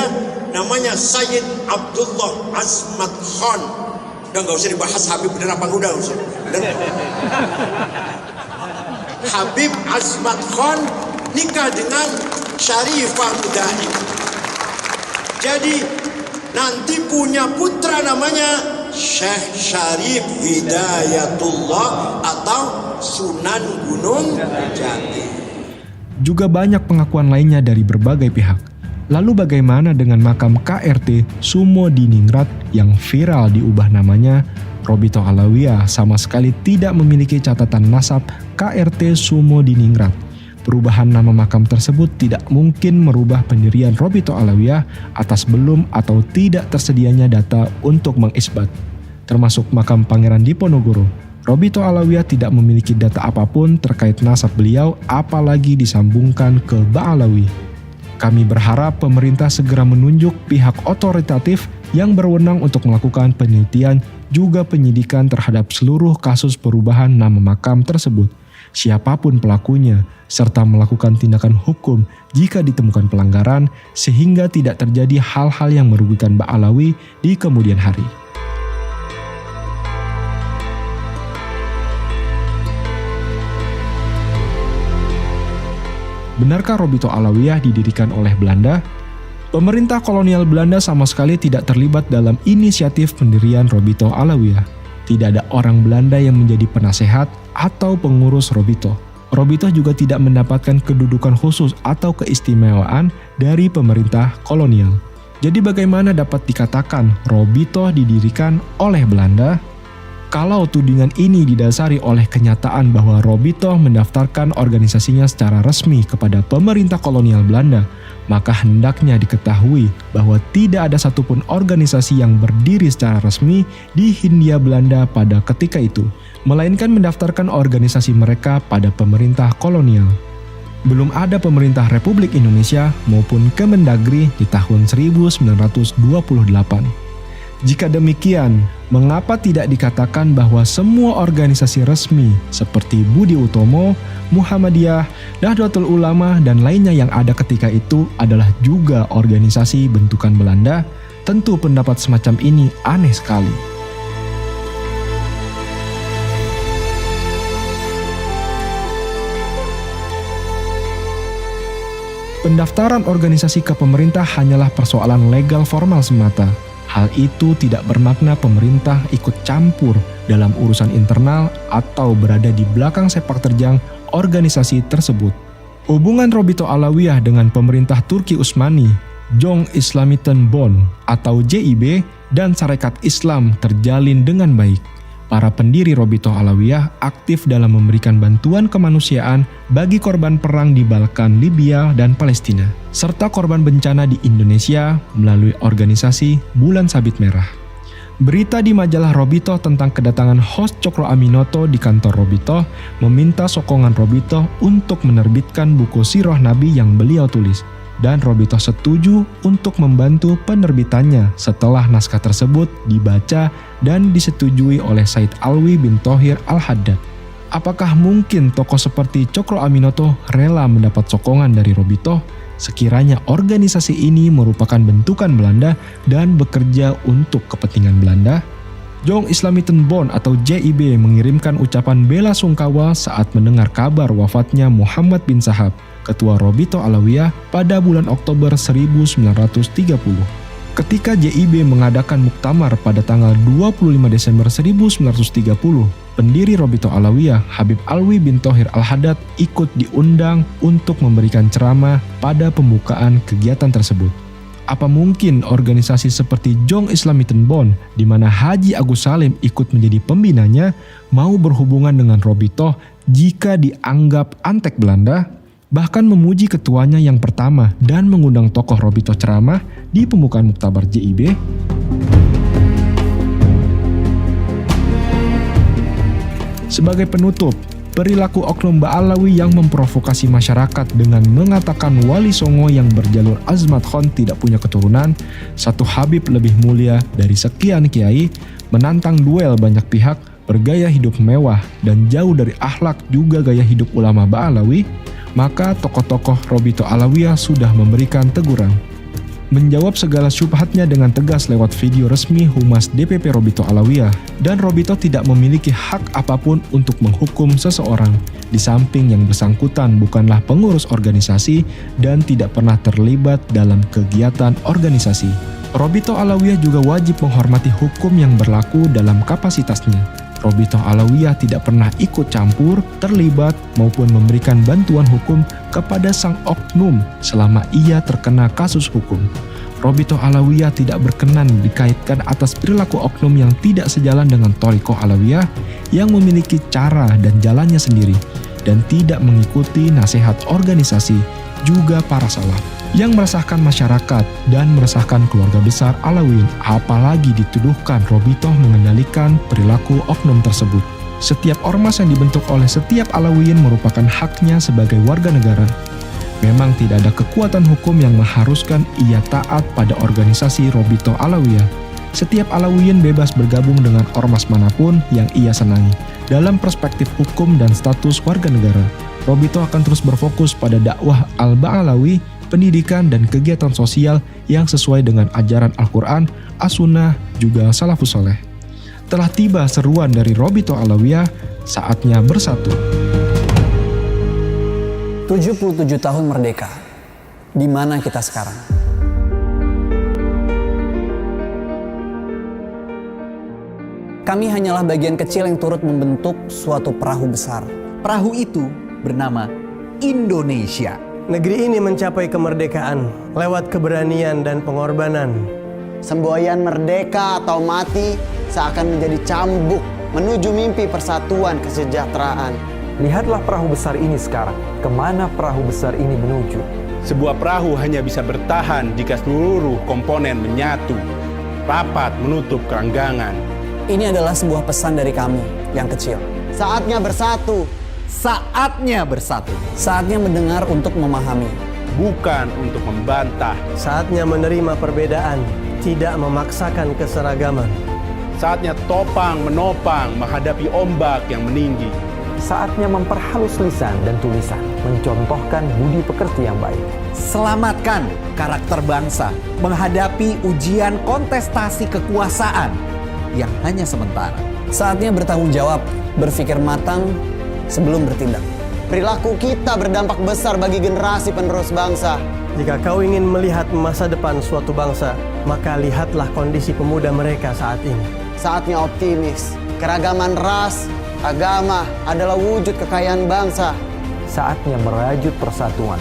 namanya Sayyid Abdullah Azmat Khan. Udah nggak usah dibahas Habib bener apa udah usah. Habib Azmat Khan nikah dengan Syarifah Mudaim. Jadi nanti punya putra namanya Syekh Syarif Hidayatullah atau Sunan Gunung Jati. Juga banyak pengakuan lainnya dari berbagai pihak. Lalu bagaimana dengan makam KRT Sumo di Ningrat yang viral diubah namanya? Robito Alawiyah sama sekali tidak memiliki catatan nasab KRT Sumo di Ningrat. Perubahan nama makam tersebut tidak mungkin merubah pendirian Robito Alawiyah atas belum atau tidak tersedianya data untuk mengisbat. Termasuk makam Pangeran Diponegoro, Robito Alawiyah tidak memiliki data apapun terkait nasab beliau, apalagi disambungkan ke Ba'alawi. Kami berharap pemerintah segera menunjuk pihak otoritatif yang berwenang untuk melakukan penelitian juga penyidikan terhadap seluruh kasus perubahan nama makam tersebut, siapapun pelakunya, serta melakukan tindakan hukum jika ditemukan pelanggaran sehingga tidak terjadi hal-hal yang merugikan Ba'alawi di kemudian hari. Benarkah Robito Alawiyah didirikan oleh Belanda? Pemerintah kolonial Belanda sama sekali tidak terlibat dalam inisiatif pendirian Robito Alawiyah. Tidak ada orang Belanda yang menjadi penasehat atau pengurus Robito. Robito juga tidak mendapatkan kedudukan khusus atau keistimewaan dari pemerintah kolonial. Jadi bagaimana dapat dikatakan Robito didirikan oleh Belanda? Kalau tudingan ini didasari oleh kenyataan bahwa Robito mendaftarkan organisasinya secara resmi kepada pemerintah kolonial Belanda, maka hendaknya diketahui bahwa tidak ada satupun organisasi yang berdiri secara resmi di Hindia Belanda pada ketika itu, melainkan mendaftarkan organisasi mereka pada pemerintah kolonial. Belum ada pemerintah Republik Indonesia maupun Kemendagri di tahun 1928. Jika demikian, mengapa tidak dikatakan bahwa semua organisasi resmi seperti Budi Utomo, Muhammadiyah, Nahdlatul Ulama, dan lainnya yang ada ketika itu adalah juga organisasi bentukan Belanda? Tentu pendapat semacam ini aneh sekali. Pendaftaran organisasi ke pemerintah hanyalah persoalan legal formal semata. Hal itu tidak bermakna pemerintah ikut campur dalam urusan internal atau berada di belakang sepak terjang organisasi tersebut. Hubungan Robito Alawiyah dengan pemerintah Turki Utsmani, Jong Islamiten Bond atau JIB, dan Sarekat Islam terjalin dengan baik. Para pendiri Robito Alawiyah aktif dalam memberikan bantuan kemanusiaan bagi korban perang di Balkan, Libya, dan Palestina, serta korban bencana di Indonesia melalui organisasi Bulan Sabit Merah. Berita di majalah Robito tentang kedatangan host Cokro Aminoto di kantor Robito meminta sokongan Robito untuk menerbitkan buku Sirah Nabi yang beliau tulis, dan Robito setuju untuk membantu penerbitannya setelah naskah tersebut dibaca dan disetujui oleh Said Alwi bin Thohir Al-Haddad. Apakah mungkin tokoh seperti Cokro Aminoto rela mendapat sokongan dari Robito sekiranya organisasi ini merupakan bentukan Belanda dan bekerja untuk kepentingan Belanda? Jong Islamiten Bond atau JIB mengirimkan ucapan bela sungkawa saat mendengar kabar wafatnya Muhammad bin Sahab, ketua Robito Alawiyah, pada bulan Oktober 1930. Ketika JIB mengadakan muktamar pada tanggal 25 Desember 1930, pendiri Robito Alawiyah, Habib Alwi bin Thohir Al-Haddad, ikut diundang untuk memberikan ceramah pada pembukaan kegiatan tersebut. Apa mungkin organisasi seperti Jong Islamiten Bond, di mana Haji Agus Salim ikut menjadi pembinanya, mau berhubungan dengan Robito jika dianggap antek Belanda, bahkan memuji ketuanya yang pertama dan mengundang tokoh Robito ceramah di pembukaan Muktabar JIB? Sebagai penutup, perilaku oknum Ba'alawi yang memprovokasi masyarakat dengan mengatakan Wali Songo yang berjalur Azmat Khon tidak punya keturunan, satu Habib lebih mulia dari sekian kiai, menantang duel banyak pihak, bergaya hidup mewah dan jauh dari akhlak juga gaya hidup ulama Ba'alawi, maka tokoh-tokoh Robito Alawiyah sudah memberikan teguran. Menjawab segala syubhatnya dengan tegas lewat video resmi Humas DPP Robito Alawiyah, dan Robito tidak memiliki hak apapun untuk menghukum seseorang, di samping yang bersangkutan bukanlah pengurus organisasi dan tidak pernah terlibat dalam kegiatan organisasi. Robito Alawiyah juga wajib menghormati hukum yang berlaku dalam kapasitasnya. Robito Alawiyah tidak pernah ikut campur, terlibat, maupun memberikan bantuan hukum kepada sang oknum selama ia terkena kasus hukum. Robito Alawiyah tidak berkenan dikaitkan atas perilaku oknum yang tidak sejalan dengan Thariqah Alawiyah yang memiliki cara dan jalannya sendiri dan tidak mengikuti nasihat organisasi juga para salaf yang meresahkan masyarakat dan meresahkan keluarga besar Alawiyin, apalagi dituduhkan Robito mengendalikan perilaku oknum tersebut. Setiap ormas yang dibentuk oleh setiap Alawiyin merupakan haknya sebagai warga negara. Memang tidak ada kekuatan hukum yang mengharuskan ia taat pada organisasi Robito Alawiyah. Setiap Alawiyin bebas bergabung dengan ormas manapun yang ia senangi. Dalam perspektif hukum dan status warga negara, Robito akan terus berfokus pada dakwah Al-Ba'alawi, pendidikan dan kegiatan sosial yang sesuai dengan ajaran Al-Quran, As-Sunnah, juga Salafus Saleh. Telah tiba seruan dari Robito Alawiyah, saatnya bersatu. 77 tahun merdeka, di mana kita sekarang? Kami hanyalah bagian kecil yang turut membentuk suatu perahu besar. Perahu itu bernama Indonesia. Negeri ini mencapai kemerdekaan lewat keberanian dan pengorbanan. Semboyan merdeka atau mati seakan menjadi cambuk menuju mimpi persatuan kesejahteraan. Lihatlah perahu besar ini sekarang. Kemana perahu besar ini menuju? Sebuah perahu hanya bisa bertahan jika seluruh komponen menyatu, rapat menutup keranggangan. Ini adalah sebuah pesan dari kami yang kecil. Saatnya bersatu. Saatnya bersatu. Saatnya mendengar untuk memahami, bukan untuk membantah. Saatnya menerima perbedaan, tidak memaksakan keseragaman. Saatnya topang menopang menghadapi ombak yang meninggi. Saatnya memperhalus lisan dan tulisan, mencontohkan budi pekerti yang baik. Selamatkan karakter bangsa menghadapi ujian kontestasi kekuasaan yang hanya sementara. Saatnya bertanggung jawab, berpikir matang sebelum bertindak. Perilaku kita berdampak besar bagi generasi penerus bangsa. Jika kau ingin melihat masa depan suatu bangsa, maka lihatlah kondisi pemuda mereka saat ini. Saatnya optimis. Keragaman ras, agama adalah wujud kekayaan bangsa. Saatnya merajut persatuan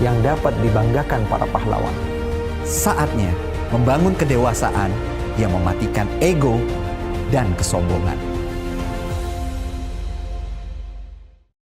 yang dapat dibanggakan para pahlawan. Saatnya membangun kedewasaan yang mematikan ego dan kesombongan.